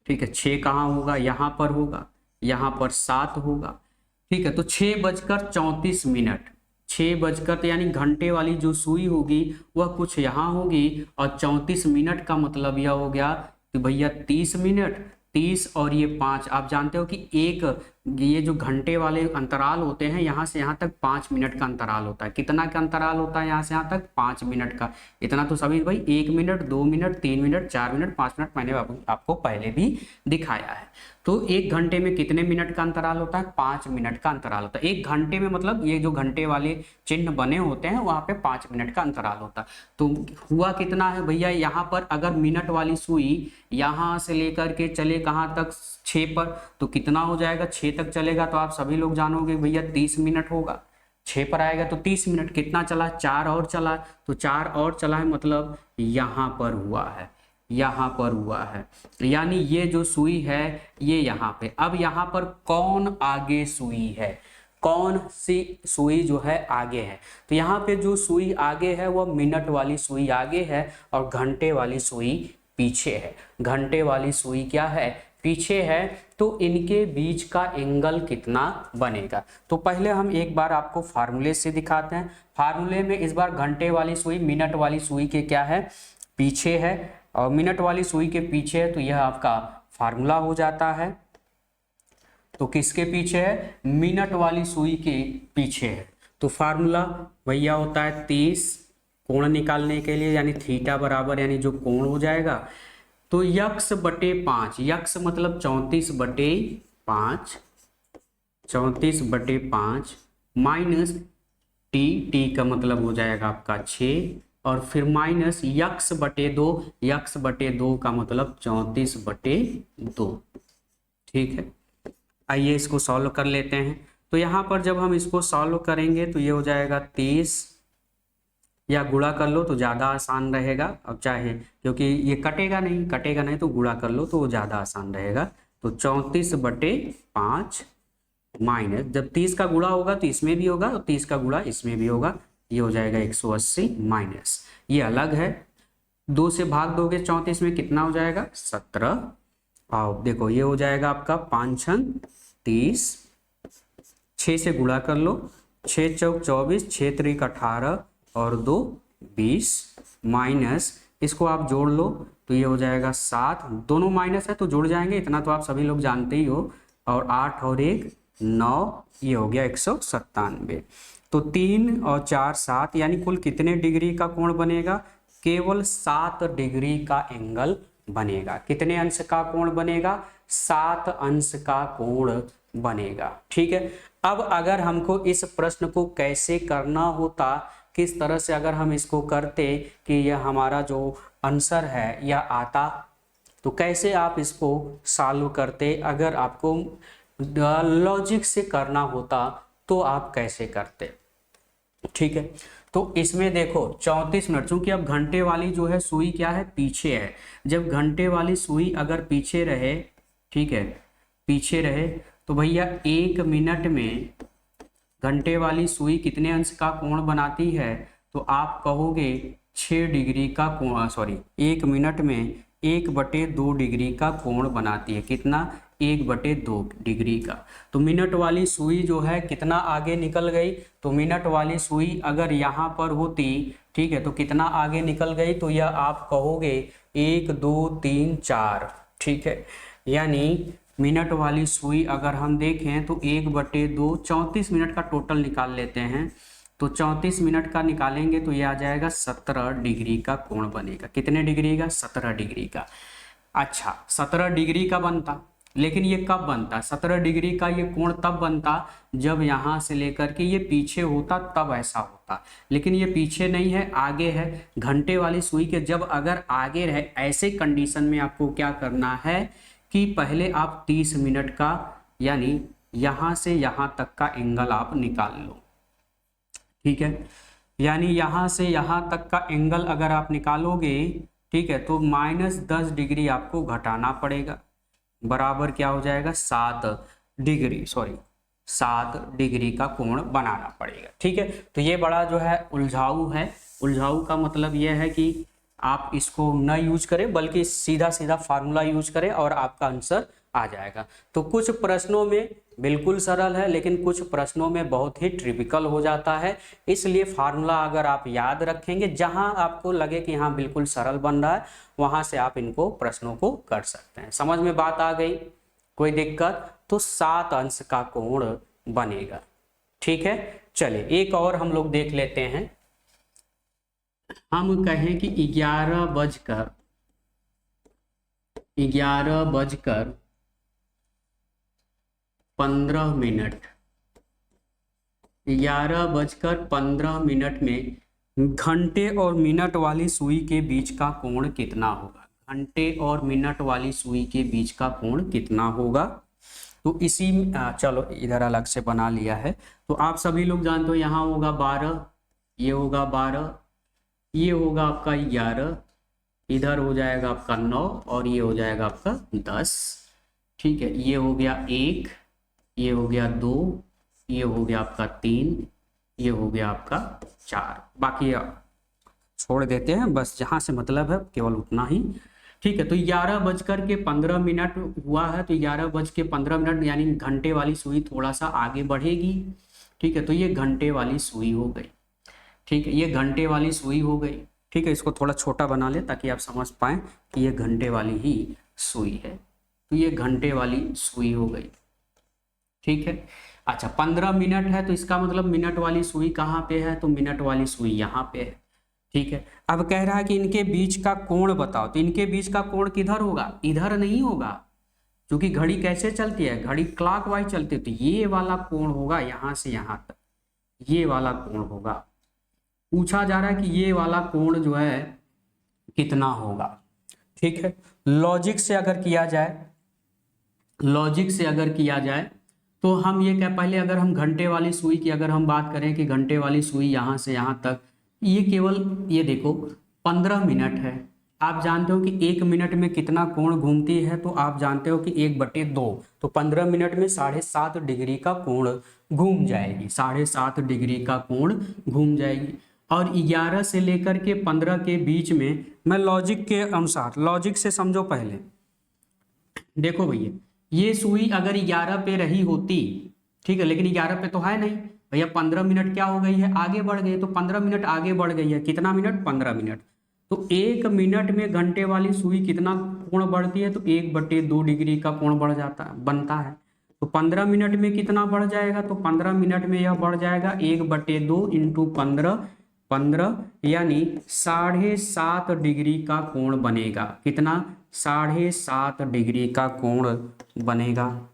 ठीक है, 6 कहाँ होगा, यहाँ पर होगा, यहाँ पर 7 होगा। ठीक है, तो 6:34, 6 यानी घंटे वाली जो सुई होगी वह कुछ यहाँ होगी और 34 मिनट का मतलब यह हो गया कि भैया 30 मिनट, 30 और ये 5। आप जानते हो कि एक ये जो घंटे वाले अंतराल होते हैं यहाँ से यहाँ तक 5 मिनट का अंतराल होता है। कितना का अंतराल होता है यहाँ से यहाँ तक? 5 मिनट का। इतना तो सभी भाई 1 minute, 2 minute, 3 minute, 4 minute, 5 minute मैंने आपको पहले भी दिखाया है। तो 1 घंटे में कितने मिनट का अंतराल होता है? 5 मिनट का अंतराल होता है। 1 घंटे में मतलब ये जो घंटे वाले चिन्ह बने होते हैं वहां पे 5 मिनट का अंतराल होता है। तो हुआ कितना है भैया, यहाँ पर अगर मिनट वाली सुई यहाँ से लेकर के चले कहाँ तक? 6 पर, तो कितना हो जाएगा? 6 तक चलेगा तो आप सभी लोग जानोगे भैया 30 मिनट होगा। 6 पर आएगा तो 30 मिनट। कितना चला? 4 और चला, तो 4 और चला है मतलब यहाँ पर हुआ है, यहाँ पर हुआ है। यानी ये जो सुई है ये यहाँ पे। अब यहाँ पर कौन आगे सुई है? कौन सी सुई जो है आगे है? तो यहाँ पे जो सुई आगे है वह मिनट वाली सुई आगे है और घंटे वाली सुई पीछे है। घंटे वाली सुई क्या है? पीछे है। तो इनके बीच का एंगल कितना बनेगा? तो पहले हम एक बार आपको फार्मूले से दिखाते हैं। फार्मूले में इस बार घंटे वाली सुई मिनट वाली सुई के क्या है? पीछे है, और मिनट वाली सुई के पीछे है, तो यह आपका फार्मूला हो जाता है। तो किसके पीछे है? मिनट वाली सुई के पीछे है। तो फार्मूला भैया होता है 30 कोण निकालने के लिए, यानी थीटा बराबर यानी जो कोण हो जाएगा तो यक्स बटे 5, यक्स मतलब 34/5, 34/5 माइनस टी, टी का मतलब हो जाएगा आपका 6, और फिर माइनस यक्स बटे 2, यक्स बटे 2 का मतलब 34/2। ठीक है, आइए इसको सॉल्व कर लेते हैं। तो यहाँ पर जब हम इसको सॉल्व करेंगे तो ये हो जाएगा 30, या गुणा कर लो तो ज़्यादा आसान रहेगा। अब चाहे क्योंकि ये कटेगा नहीं तो गुणा कर लो तो वो ज़्यादा आसान रहेगा। तो 34/5 माइनस, जब 30 का गुणा होगा तो इसमें भी होगा और 30 का गुणा इसमें भी होगा, ये हो जाएगा 180 माइनस, ये अलग है। 2 से भाग दोगे 34 में कितना हो जाएगा? 17। और देखो ये हो जाएगा आपका 5 30, 6 से गुणा कर लो, 6 चौक 24, 6 त्रिक 18 और 2 20 माइनस, इसको आप जोड़ लो तो ये हो जाएगा 7, दोनों माइनस है तो जुड़ जाएंगे, इतना तो आप सभी लोग जानते ही हो। और 8 और 1 9, ये हो गया 197। तो 3 और 4 7, यानी कुल कितने डिग्री का कोण बनेगा? केवल 7 डिग्री का एंगल बनेगा। कितने अंश का कोण बनेगा? 7 अंश का कोण बनेगा। ठीक है, अब अगर हमको इस प्रश्न को कैसे करना होता, किस तरह से अगर हम इसको करते कि यह हमारा जो आंसर है यह आता, तो कैसे आप इसको सॉल्व करते? अगर आपको लॉजिक से करना होता तो आप कैसे करते? ठीक है, तो इसमें देखो 34 मिनट, चूंकि अब घंटे वाली जो है सुई क्या है? पीछे है। जब घंटे वाली सुई अगर पीछे रहे, ठीक है, पीछे रहे, तो भैया 1 मिनट में घंटे वाली सुई कितने अंश का कोण बनाती है? तो आप कहोगे 6 डिग्री का कोण, सॉरी 1 मिनट में 1/2 डिग्री का कोण बनाती है। कितना? 1/2 डिग्री का। तो मिनट वाली सुई जो है कितना आगे निकल गई? तो मिनट वाली सुई अगर यहाँ पर होती, ठीक है, तो कितना आगे निकल गई? तो यह आप कहोगे 1 2 3 4। ठीक है, यानी मिनट वाली सुई अगर हम देखें तो 1/2, 34 मिनट का टोटल निकाल लेते हैं। तो 34 मिनट का निकालेंगे तो ये आ जाएगा 17 डिग्री का कोण बनेगा। कितने डिग्री का? 17 डिग्री का। अच्छा, 17 डिग्री का बनता, लेकिन ये कब बनता? 17 डिग्री का ये कोण तब बनता जब यहाँ से लेकर के ये पीछे होता, तब ऐसा होता। लेकिन ये पीछे नहीं है, आगे है। घंटे वाली सुई के जब अगर आगे रहे, ऐसे कंडीशन में आपको क्या करना है कि पहले आप 30 मिनट का, यानी यहाँ से यहाँ तक का एंगल आप निकाल लो। ठीक है, यानी यहाँ से यहाँ तक का एंगल अगर आप निकालोगे, ठीक है, तो -10 डिग्री आपको घटाना पड़ेगा। बराबर क्या हो जाएगा? 7 डिग्री, सॉरी 7 डिग्री का कोण बनाना पड़ेगा। ठीक है, तो ये बड़ा जो है उलझाऊ है। उलझाऊ का मतलब यह है कि आप इसको न यूज करें, बल्कि सीधा सीधा फार्मूला यूज करें और आपका आंसर आ जाएगा। तो कुछ प्रश्नों में बिल्कुल सरल है, लेकिन कुछ प्रश्नों में बहुत ही ट्रिपिकल हो जाता है। इसलिए फार्मूला अगर आप याद रखेंगे, जहां आपको लगे कि हाँ बिल्कुल सरल बन रहा है, वहां से आप इनको प्रश्नों को कर सकते हैं। समझ में बात आ गई? कोई दिक्कत? तो 7 अंश का कोण बनेगा। ठीक है, चलिए एक और हम लोग देख लेते हैं। हम कहें कि 11:15 में घंटे और मिनट वाली सुई के बीच का कोण कितना होगा? घंटे और मिनट वाली सुई के बीच का कोण कितना होगा? तो इसी चलो इधर अलग से बना लिया है। तो आप सभी लोग जानते हो यहाँ होगा 12, ये होगा 12, ये होगा आपका 11, इधर हो जाएगा आपका 9 और ये हो जाएगा आपका 10। ठीक है, ये हो गया 1, ये हो गया 2, ये हो गया आपका 3, ये हो गया आपका 4। बाकी छोड़ देते हैं, बस जहाँ से मतलब है केवल उतना ही। ठीक है, तो 11:15 हुआ है, तो 11:15 यानी घंटे वाली सुई थोड़ा सा आगे बढ़ेगी। ठीक है, तो ये घंटे वाली सुई हो गई। ठीक है, ये घंटे वाली सुई हो गई। ठीक है, इसको थोड़ा छोटा बना ले ताकि आप समझ पाएं कि ये घंटे वाली ही सुई है। तो ये घंटे वाली सुई हो गई। ठीक है, अच्छा 15 मिनट है तो इसका मतलब मिनट वाली सुई कहाँ पे है? तो मिनट वाली सुई यहाँ पे है। ठीक है, अब कह रहा है कि इनके बीच का कोण बताओ। तो इनके बीच का कोण किधर होगा? इधर नहीं होगा, क्योंकि घड़ी कैसे चलती है? घड़ी क्लॉकवाइज चलती है। तो ये वाला कोण होगा यहाँ से यहाँ तक, ये वाला कोण होगा। पूछा जा रहा है कि ये वाला कोण जो है कितना होगा। ठीक है, लॉजिक से अगर किया जाए तो हम ये क्या, पहले अगर हम घंटे वाली सुई की अगर हम बात करें कि घंटे वाली सुई यहाँ से यहाँ तक, ये केवल ये देखो 15 मिनट है। आप जानते हो कि 1 मिनट में कितना कोण घूमती है? तो आप जानते हो कि 1/2, तो 15 मिनट में 7.5 डिग्री का कोण घूम जाएगी, 7.5 डिग्री का कोण घूम जाएगी। और 11 से लेकर के 15 के बीच में, मैं लॉजिक के अनुसार, लॉजिक से समझो पहले। देखो भैया, ये सुई अगर 11 पे रही होती, ठीक है, लेकिन 11 पे तो है नहीं भैया, 15 मिनट क्या हो गई है? आगे बढ़ गई। तो 15 मिनट आगे बढ़ गई है, कितना मिनट? 15 मिनट। तो 1 मिनट में घंटे वाली सुई कितना कोण बढ़ती है? तो 1/2 डिग्री का कोण बढ़ जाता बनता है। तो 15 मिनट में कितना बढ़ जाएगा? तो 15 मिनट में यह बढ़ जाएगा 1/2 इंटू 15 यानी 7.5 डिग्री का कोण बनेगा। कितना? 7.5 डिग्री का कोण बनेगा,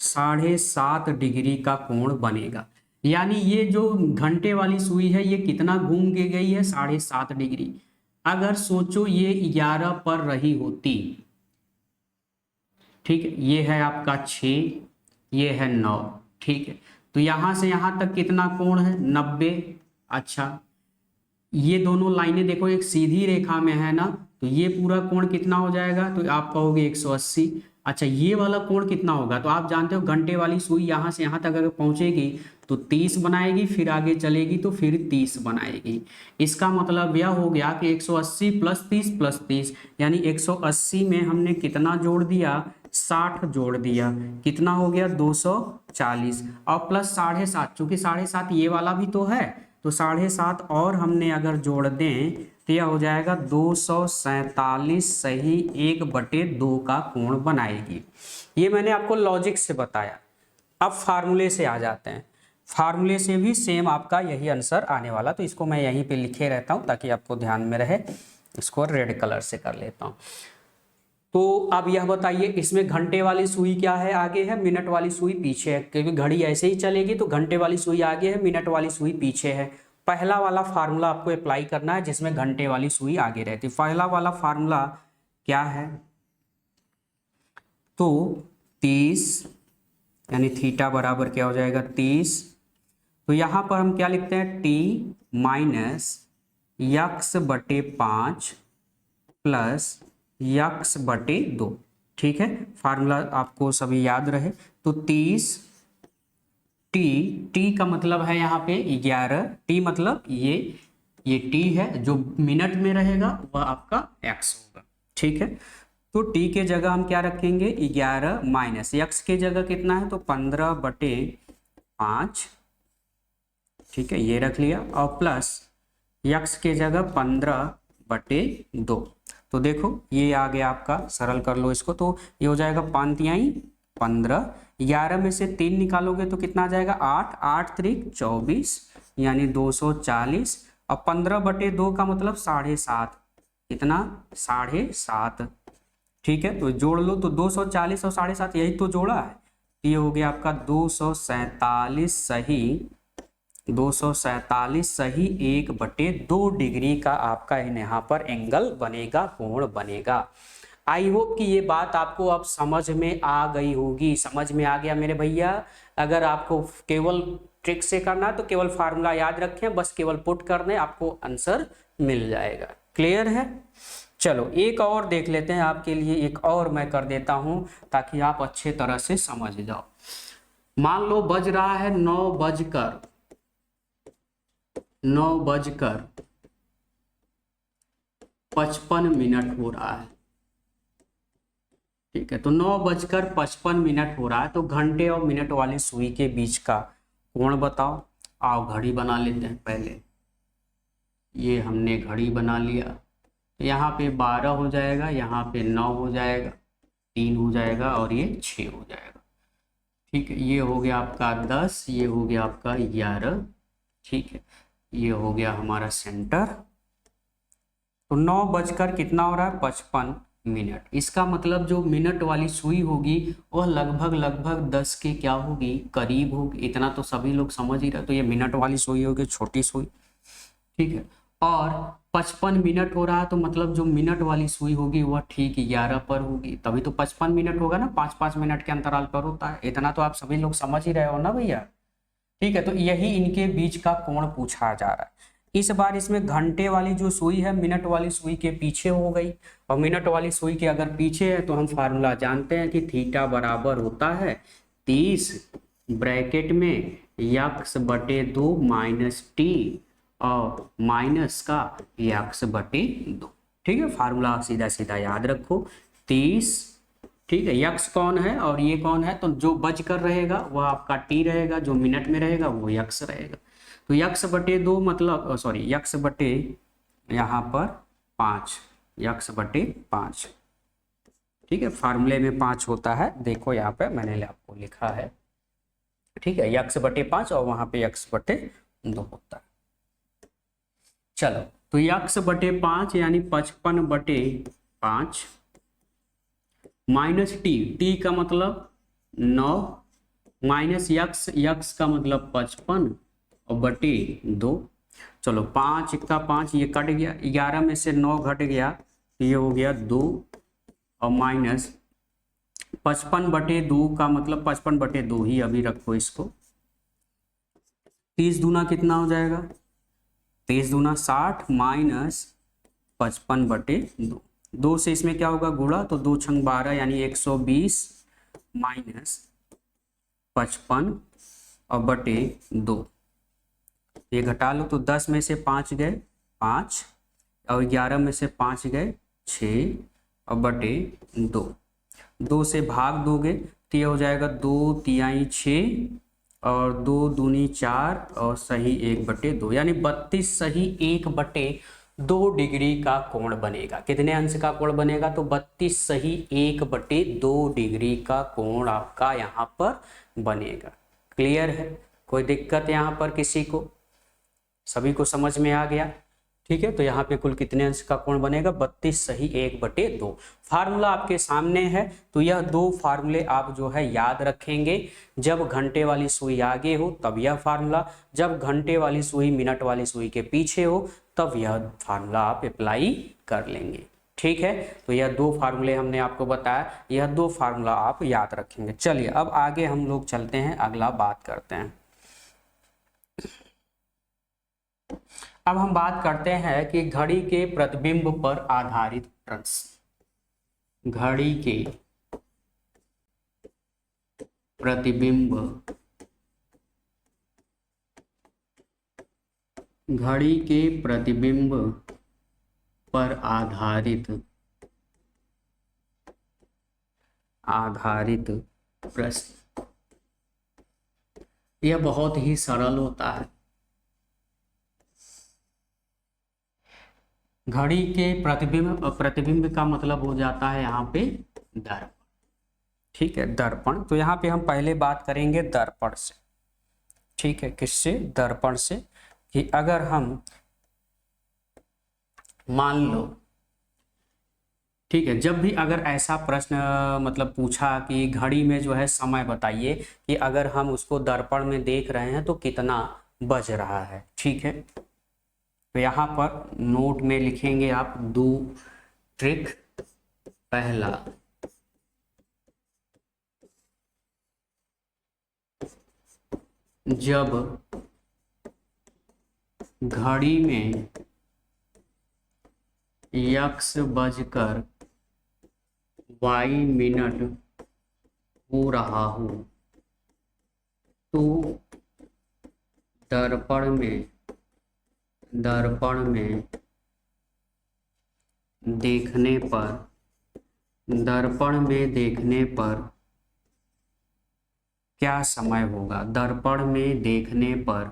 7.5 डिग्री का कोण बनेगा। यानी ये जो घंटे वाली सुई है ये कितना घूम के गई है? 7.5 डिग्री। अगर सोचो ये 11 पर रही होती, ठीक है, ये है आपका 6, ये है 9, ठीक है, तो यहां से यहां तक कितना कोण है? 90। अच्छा, ये दोनों लाइनें देखो एक सीधी रेखा में है ना, तो ये पूरा कोण कितना हो जाएगा? तो आप कहोगे 180। अच्छा, ये वाला कोण कितना होगा? तो आप जानते हो घंटे वाली सुई यहाँ से यहाँ तक अगर पहुँचेगी तो 30 बनाएगी, फिर आगे चलेगी तो फिर 30 बनाएगी। इसका मतलब यह हो गया कि 180 + 30 + 30 यानी 180 में हमने कितना जोड़ दिया? 60 जोड़ दिया। कितना हो गया? 240 और प्लस 7.5, चूंकि 7.5 ये वाला भी तो है, तो 7.5 और हमने अगर जोड़ दें तो यह हो जाएगा 247 सही 1/2 का कोण बनाएगी। ये मैंने आपको लॉजिक से बताया। अब फार्मूले से आ जाते हैं। फार्मूले से भी सेम आपका यही आंसर आने वाला, तो इसको मैं यहीं पे लिखे रहता हूँ ताकि आपको ध्यान में रहे। इसको रेड कलर से कर लेता हूँ। तो अब यह बताइए, इसमें घंटे वाली सुई क्या है? आगे है, मिनट वाली सुई पीछे है, क्योंकि घड़ी ऐसे ही चलेगी तो घंटे वाली सुई आगे है, मिनट वाली सुई पीछे है। पहला वाला फार्मूला आपको अप्लाई करना है जिसमें घंटे वाली सुई आगे रहती है। पहला वाला फार्मूला क्या है? तो 30 यानी थीटा बराबर क्या हो जाएगा? 30। तो यहां पर हम क्या लिखते हैं? t - x/5 plus x/2। ठीक है, फार्मूला आपको सभी याद रहे। तो 30 t का मतलब है यहाँ पे 11, t मतलब ये t है, जो मिनट में रहेगा वह आपका x होगा। ठीक है, तो t के जगह हम क्या रखेंगे? 11 माइनस x के जगह कितना है? तो 15/5। ठीक है, ये रख लिया और प्लस x के जगह 15/2। तो देखो ये आ गया आपका, सरल कर लो इसको, तो ये हो जाएगा 5 तिहाई 15, 11 में से 3 निकालोगे तो कितना आ जाएगा 8, 8 त्रिक 24 यानी 240, और 15/2 का मतलब 7.5, कितना 7.5, ठीक है। तो जोड़ लो तो 240 और 7.5 यही तो जोड़ा है, ये हो गया आपका 247 सही, 247 सही 1/2 डिग्री का आपका यहाँ पर एंगल बनेगा, कोण बनेगा। आई होप कि ये बात आपको अब समझ में आ गई होगी, समझ में आ गया मेरे भैया। अगर आपको केवल ट्रिक से करना है तो केवल फार्मूला याद रखें, बस केवल पुट कर दें, आपको आंसर मिल जाएगा। क्लियर है? चलो एक और देख लेते हैं, आपके लिए एक और मैं कर देता हूं ताकि आप अच्छे तरह से समझ जाओ। मान लो बज रहा है 9:55 हो रहा है, ठीक है। तो 9:55 हो रहा है, तो घंटे और मिनट वाली सुई के बीच का कोण बताओ। आओ घड़ी बना लेते हैं पहले, ये हमने घड़ी बना लिया, यहाँ पे 12 हो जाएगा, यहाँ पे 9 हो जाएगा, 3 हो जाएगा और ये 6 हो जाएगा, ठीक है। ये हो गया आपका 10, ये हो गया आपका 11, ठीक है। ये हो गया हमारा सेंटर। तो 9 बजकर कितना हो रहा है 55 मिनट। इसका मतलब जो मिनट वाली सुई होगी वह लगभग 10 के क्या होगी, करीब होगी। इतना तो सभी लोग समझ ही रहे। तो ये मिनट वाली सुई होगी, छोटी सुई, ठीक है। और 55 मिनट हो रहा है, तो मतलब जो मिनट वाली सुई होगी वह ठीक 11 पर होगी, तभी तो 55 मिनट होगा ना, 5-5 मिनट के अंतराल पर होता है। इतना तो आप सभी लोग समझ ही रहे हो ना भैया, ठीक है। तो यही इनके बीच का कोण पूछा जा रहा है। इस बार इसमें घंटे वाली जो सुई है मिनट वाली सुई के पीछे हो गई, और मिनट वाली सुई के अगर पीछे है तो हम फार्मूला जानते हैं कि थीटा बराबर होता है 30 ब्रैकेट में x/2 माइनस टी और माइनस का x/2, ठीक है। फार्मूला सीधा सीधा याद रखो 30, ठीक है। यक्स कौन है और ये कौन है, तो जो बज कर रहेगा वह आपका टी रहेगा, जो मिनट में रहेगा वो यक्स रहेगा। तो x/2 मतलब सॉरी x/, यहाँ पर 5, x/5, ठीक है। फार्मूले में 5 होता है, देखो यहाँ पे मैंने आपको लिखा है, ठीक है। x/5 और वहां पे x/2 होता है। चलो तो x/5 यानी 55/5 माइनस टी का मतलब 9 माइनस यक्स का मतलब 55 और बटे 2। चलो 5 का 5 ये कट गया, 11 में से 9 घट गया, ये हो गया 2 और माइनस 55/2 का मतलब 55/2 ही अभी रखो इसको। 30 दूना कितना हो जाएगा, 30 दूना 60 माइनस 55/2, 2 से इसमें क्या होगा गुणा, तो 2 छंग 12 यानी 120 माइनस 55 और बटे 2, ये घटा लो तो 10 में से 5 गए 5 और 11 में से 5 गए 6 और बटे 2, 2 से भाग दोगे तो ये हो जाएगा 2 तिहाई 6 और 2 दूनी 4 और सही 1/2 यानी 32 सही 1/2 डिग्री का कोण बनेगा। कितने अंश का कोण बनेगा, तो 32 सही 1/2 डिग्री का कोण आपका यहाँ पर बनेगा। क्लियर है? कोई दिक्कत यहाँ पर किसी को? सभी को समझ में आ गया, ठीक है। तो यहाँ पे कुल कितने अंश का कोण बनेगा, 32 सही 1/2। फार्मूला आपके सामने है, तो यह 2 फार्मूले आप जो है याद रखेंगे। जब घंटे वाली सुई आगे हो तब यह फार्मूला, जब घंटे वाली सुई मिनट वाली सुई के पीछे हो तब यह फार्मूला आप अप्लाई कर लेंगे, ठीक है। तो यह 2 फार्मूले हमने आपको बताया, यह 2 फार्मूला आप याद रखेंगे। चलिए अब आगे हम लोग चलते हैं, अगला बात करते हैं। अब हम बात करते हैं कि घड़ी के प्रतिबिंब पर आधारित प्रश्न। घड़ी के प्रतिबिंब, घड़ी के प्रतिबिंब पर आधारित प्रश्न। यह बहुत ही सरल होता है। घड़ी के प्रतिबिंब का मतलब हो जाता है यहाँ पे दर्पण, ठीक है, दर्पण। तो यहाँ पे हम पहले बात करेंगे दर्पण से। ठीक है, किससे? दर्पण से। कि अगर हम मान लो, ठीक है, जब भी अगर ऐसा प्रश्न मतलब पूछा कि घड़ी में जो है समय बताइए, कि अगर हम उसको दर्पण में देख रहे हैं तो कितना बज रहा है। ठीक है, तो यहाँ पर नोट में लिखेंगे आप दो ट्रिक। पहला, जब घड़ी में x बजकर y मिनट हो रहा हो तो दर्पण में देखने पर क्या समय होगा? दर्पण में देखने पर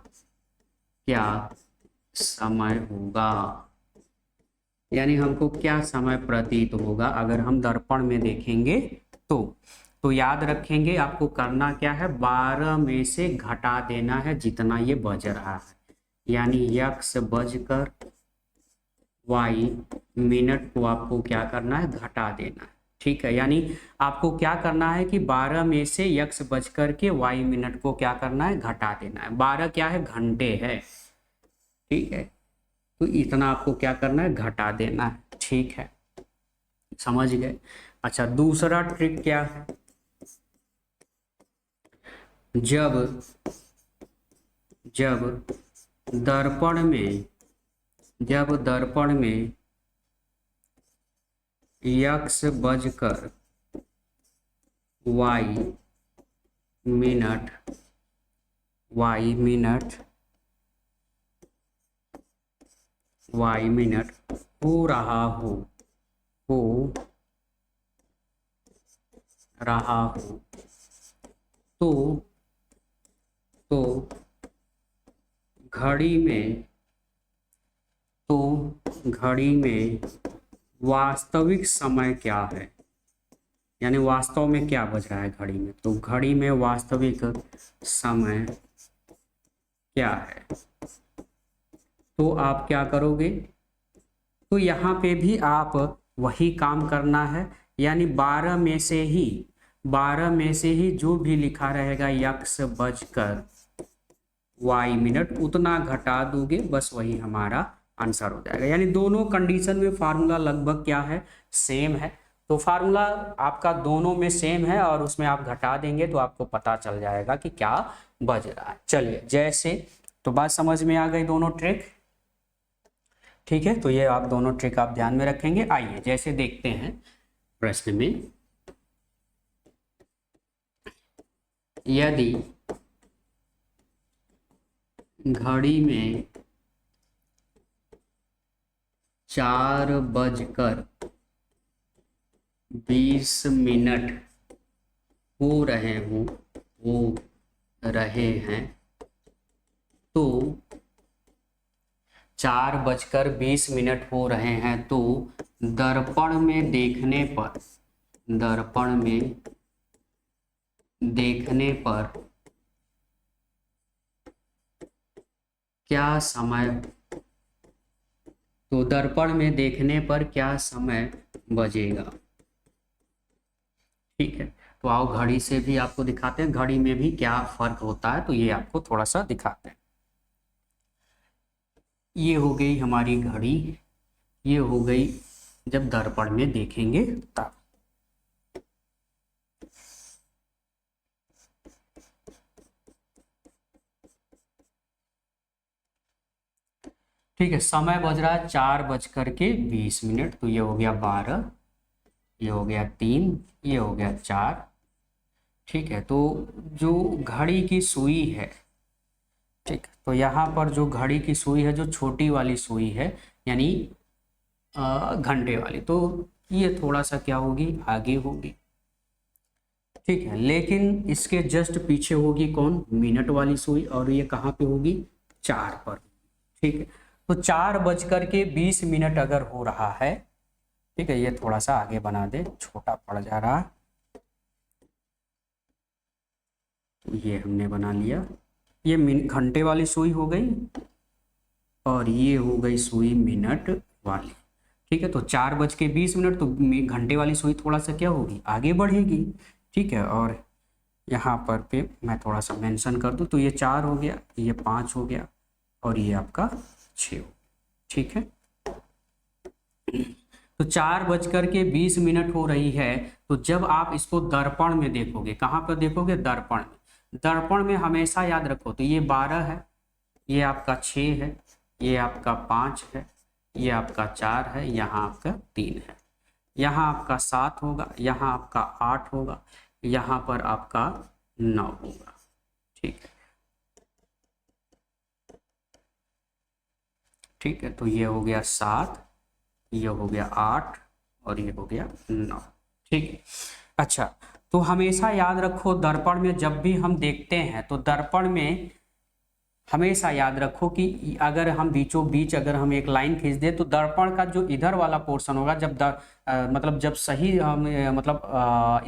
क्या समय होगा, यानी हमको क्या समय प्रतीत होगा अगर हम दर्पण में देखेंगे तो याद रखेंगे, आपको करना क्या है, 12 में से घटा देना है जितना ये बज रहा है, यानी x बजकर y मिनट को आपको क्या करना है, घटा देना है। ठीक है, यानी आपको क्या करना है कि 12 में से x बजकर के y मिनट को क्या करना है, घटा देना है। 12 क्या है, घंटे है। ठीक है, तो इतना आपको क्या करना है, घटा देना है। ठीक है, समझ गए। अच्छा, दूसरा ट्रिक क्या है, जब दर्पण में x बजकर y मिनट हो रहा हो तो घड़ी में वास्तविक समय क्या है, यानी वास्तव में क्या बज रहा है घड़ी में, तो घड़ी में वास्तविक समय क्या है। तो आप क्या करोगे, तो यहाँ पे भी आप वही काम करना है, यानी 12 में से ही जो भी लिखा रहेगा x बजकर y मिनट उतना घटा दोगे, बस वही हमारा आंसर हो जाएगा। यानी दोनों कंडीशन में फार्मूला लगभग क्या है, सेम है। तो फार्मूला आपका दोनों में सेम है और उसमें आप घटा देंगे तो आपको पता चल जाएगा कि क्या बज रहा है। चलिए, जैसे तो बात समझ में आ गई दोनों ट्रिक। ठीक है, तो ये आप दोनों ट्रिक आप ध्यान में रखेंगे। आइए जैसे देखते हैं प्रश्न में, यदि घड़ी में 4:20 हो रहे हैं तो 4:20 हो रहे हैं तो दर्पण में देखने पर क्या समय, तो दर्पण में देखने पर क्या समय बजेगा। ठीक है, तो आओ घड़ी से भी आपको दिखाते हैं घड़ी में भी क्या फर्क होता है, तो ये आपको थोड़ा सा दिखाते हैं। ये हो गई हमारी घड़ी, ये हो गई जब दर्पण में देखेंगे तब। ठीक है, समय बज रहा है 4:20, तो ये हो गया 12, ये हो गया 3, ये हो गया 4। ठीक है, तो जो घड़ी की सुई है, ठीक, तो यहाँ पर जो घड़ी की सुई है, जो छोटी वाली सुई है, यानी घंटे वाली, तो ये थोड़ा सा क्या होगी, आगे होगी। ठीक है, लेकिन इसके जस्ट पीछे होगी कौन, मिनट वाली सुई, और ये कहाँ पे होगी, 4 पर। ठीक है, तो 4:20 अगर हो रहा है, ठीक है, ये थोड़ा सा आगे बना दे, छोटा पड़ जा रहा। तो ये हमने बना लिया। ये घंटे वाली सुई हो गई और ये हो गई सुई मिनट वाली। ठीक है, तो 4:20 तो घंटे वाली सुई थोड़ा सा क्या होगी, आगे बढ़ेगी। ठीक है, और यहाँ पर पे मैं थोड़ा सा मेंशन कर दूँ तो ये 4 हो गया, ये 5 हो गया और ये आपका 6 हो। ठीक है, तो 4:20 हो रही है। तो जब आप इसको दर्पण में देखोगे, कहाँ पर देखोगे, दर्पण में। दर्पण में हमेशा याद रखो, तो ये 12 है, ये आपका 6 है, ये आपका 5 है, ये आपका 4 है, यहाँ आपका 3 है, यहाँ आपका 7 होगा, यहाँ आपका 8 होगा, यहाँ पर आपका 9 होगा। ठीक है, ठीक है, तो ये हो गया 7, ये हो गया 8 और ये हो गया 9। ठीक है, अच्छा, तो हमेशा याद रखो दर्पण में जब भी हम देखते हैं तो दर्पण में हमेशा याद रखो कि अगर हम बीचों बीच अगर हम एक लाइन खींच दें तो दर्पण का जो इधर वाला पोर्शन होगा, जब मतलब जब सही हम मतलब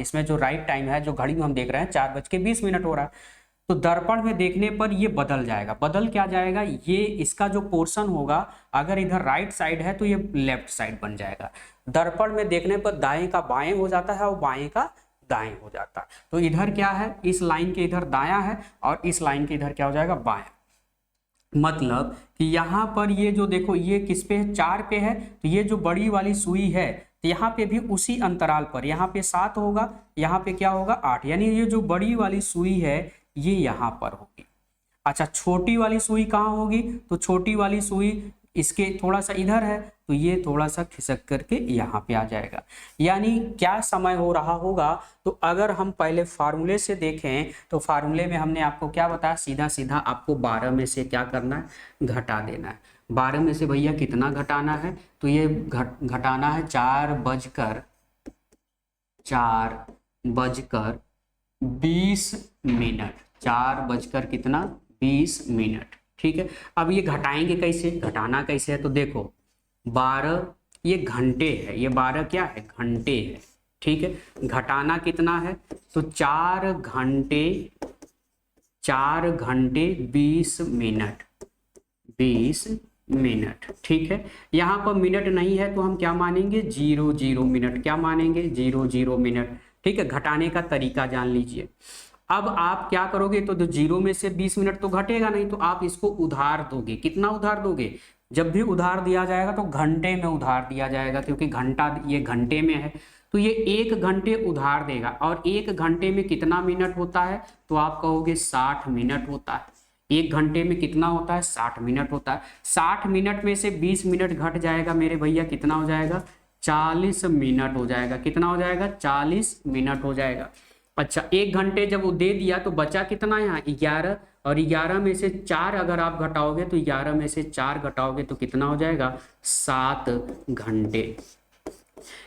इसमें जो राइट टाइम है, जो घड़ी में हम देख रहे हैं 4:20 हो रहा है, तो दर्पण में देखने पर ये बदल जाएगा। बदल क्या जाएगा, ये इसका जो पोर्शन होगा अगर इधर राइट साइड है तो ये लेफ्ट साइड बन जाएगा। दर्पण में देखने पर दाएं का बाएं हो जाता है और बाएं का दाएं हो जाता है। तो इधर क्या है, इस लाइन के इधर दायां है और इस लाइन के इधर क्या हो जाएगा, बायां। मतलब कि यहाँ पर ये जो देखो ये किस पे है, 4 पे है, तो ये जो बड़ी वाली सुई है तो यहाँ पे भी उसी अंतराल पर, यहाँ पे 7 होगा, यहाँ पे क्या होगा 8, यानी ये जो बड़ी वाली सुई है ये यहाँ पर होगी। अच्छा, छोटी वाली सुई कहाँ होगी, तो छोटी वाली सुई इसके थोड़ा सा इधर है, तो ये थोड़ा सा खिसक करके यहाँ पे आ जाएगा। यानी क्या समय हो रहा होगा, तो अगर हम पहले फार्मूले से देखें तो फार्मूले में हमने आपको क्या बताया, सीधा सीधा आपको 12 में से क्या करना है, घटा देना है। 12 में से भैया कितना घटाना है, तो ये घटाना है 4:20 4:20 कितना, 20 मिनट। ठीक है, अब ये घटाएंगे कैसे, घटाना कैसे है, तो देखो 12 ये घंटे है, ये 12 क्या है, घंटे है। ठीक है, घटाना कितना है, तो 4 घंटे 20 मिनट 20 मिनट। ठीक है, यहाँ पर मिनट नहीं है तो हम क्या मानेंगे, 00 मिनट, क्या मानेंगे, 00 मिनट। ठीक है, घटाने का तरीका जान लीजिए। अब आप क्या करोगे, तो 0 में से 20 मिनट तो घटेगा नहीं, तो आप इसको उधार दोगे। कितना उधार दोगे, जब भी उधार दिया जाएगा तो घंटे में उधार दिया जाएगा, क्योंकि घंटा ये घंटे में है, तो ये 1 घंटे उधार देगा। और 1 घंटे में कितना मिनट होता है, तो आप कहोगे 60 मिनट होता है। 1 घंटे में कितना होता है, 60 मिनट होता है। 60 मिनट में से 20 मिनट घट जाएगा मेरे भैया, कितना हो जाएगा, 40 मिनट हो जाएगा। कितना हो जाएगा, 40 मिनट हो जाएगा। अच्छा, 1 घंटे जब वो दे दिया तो बचा कितना यहाँ, 11, और 11 में से 4 अगर आप घटाओगे तो 11 में से 4 घटाओगे तो कितना हो जाएगा, 7 घंटे।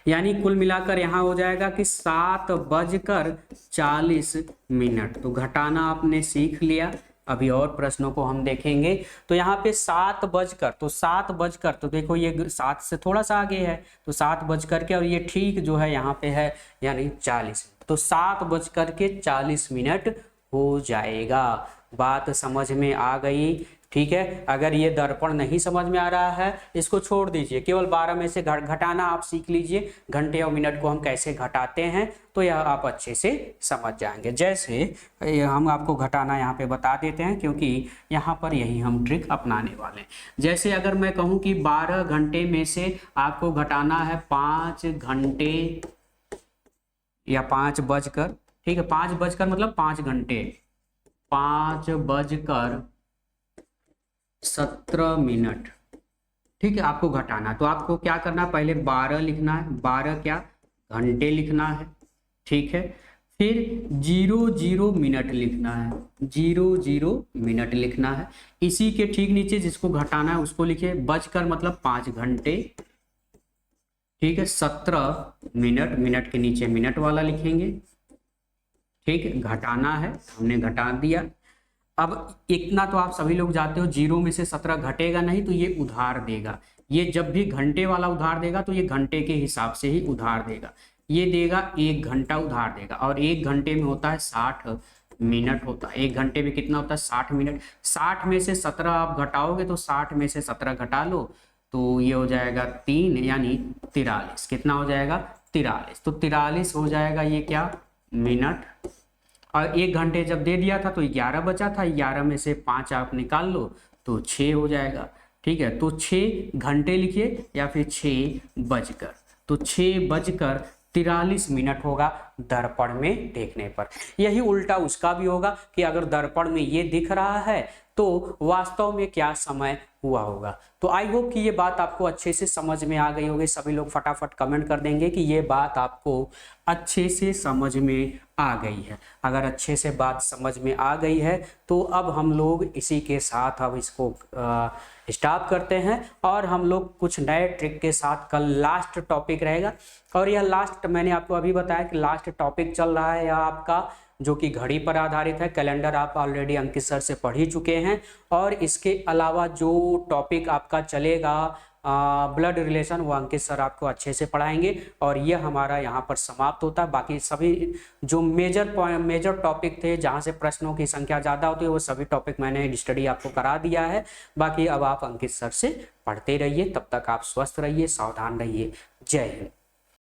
यानी कुल मिलाकर यहाँ हो जाएगा कि 7:40 मिनट। तो घटाना आपने सीख लिया। अभी और प्रश्नों को हम देखेंगे। तो यहाँ पे 7:00 तो देखो ये 7 से थोड़ा सा आगे है, तो 7:00 के, और ये ठीक जो है यहाँ पे है यानी 40, तो 7:40 हो जाएगा। बात समझ में आ गई, ठीक है। अगर ये दर्पण नहीं समझ में आ रहा है, इसको छोड़ दीजिए, केवल 12 में से घटाना आप सीख लीजिए। घंटे और मिनट को हम कैसे घटाते हैं तो यह आप अच्छे से समझ जाएंगे। जैसे हम आपको घटाना यहाँ पे बता देते हैं, क्योंकि यहाँ पर यही हम ट्रिक अपनाने वाले हैं। जैसे अगर मैं कहूँ कि 12 घंटे में से आपको घटाना है 5 घंटे या 5:00, ठीक है, 5:00 मतलब 5 घंटे, 5:17, ठीक है, आपको घटाना। तो आपको क्या करना है, पहले 12 लिखना है, 12 क्या घंटे लिखना है, ठीक है। फिर 00 मिनट लिखना है, 00 मिनट लिखना है। इसी के ठीक नीचे जिसको घटाना है उसको लिखिए, बजकर मतलब 5 घंटे, ठीक है, 17 मिनट, मिनट के नीचे मिनट वाला लिखेंगे, ठीक है। घटाना है, हमने घटा दिया। अब इतना तो आप सभी लोग जानते हो, 0 में से 17 घटेगा नहीं तो ये उधार देगा। ये जब भी घंटे वाला उधार देगा तो ये घंटे के हिसाब से ही उधार देगा। ये देगा 1 घंटा उधार देगा, और 1 घंटे में होता है 60 मिनट होता है। 1 घंटे में कितना होता है? 60 मिनट। 60 में से 17 आप घटाओगे तो 60 में से 17 घटा लो तो ये हो जाएगा 3 यानी 43। कितना हो जाएगा? 43। तो 43 हो जाएगा ये क्या? मिनट। और 1 घंटे जब दे दिया था तो 11 बचा था, 11 में से 5 आप निकाल लो तो 6 हो जाएगा। ठीक है, तो 6 घंटे लिखिए या फिर 6 बजकर, तो 6 बजकर 43 मिनट होगा दर्पण में देखने पर। यही उल्टा उसका भी होगा कि अगर दर्पण में ये दिख रहा है तो वास्तव में क्या समय हुआ होगा। तो आई होप कि ये बात आपको अच्छे से समझ में आ गई होगी। सभी लोग फटाफट कमेंट कर देंगे कि ये बात आपको अच्छे से समझ में आ गई है। अगर अच्छे से बात समझ में आ गई है तो अब हम लोग इसी के साथ अब इसको स्टॉप करते हैं और हम लोग कुछ नए ट्रिक के साथ कल लास्ट टॉपिक रहेगा। और यह लास्ट, मैंने आपको अभी बताया कि लास्ट टॉपिक चल रहा है यह आपका जो कि घड़ी पर आधारित है। कैलेंडर आप ऑलरेडी अंकित सर से पढ़ ही चुके हैं। और इसके अलावा जो टॉपिक आपका चलेगा ब्लड रिलेशन, वो अंकित सर आपको अच्छे से पढ़ाएंगे। और यह हमारा यहाँ पर समाप्त होता है। बाकी सभी जो मेजर टॉपिक थे जहाँ से प्रश्नों की संख्या ज़्यादा होती है वो सभी टॉपिक मैंने स्टडी आपको करा दिया है। बाकी अब आप अंकित सर से पढ़ते रहिए। तब तक आप स्वस्थ रहिए, सावधान रहिए। जय हिंद।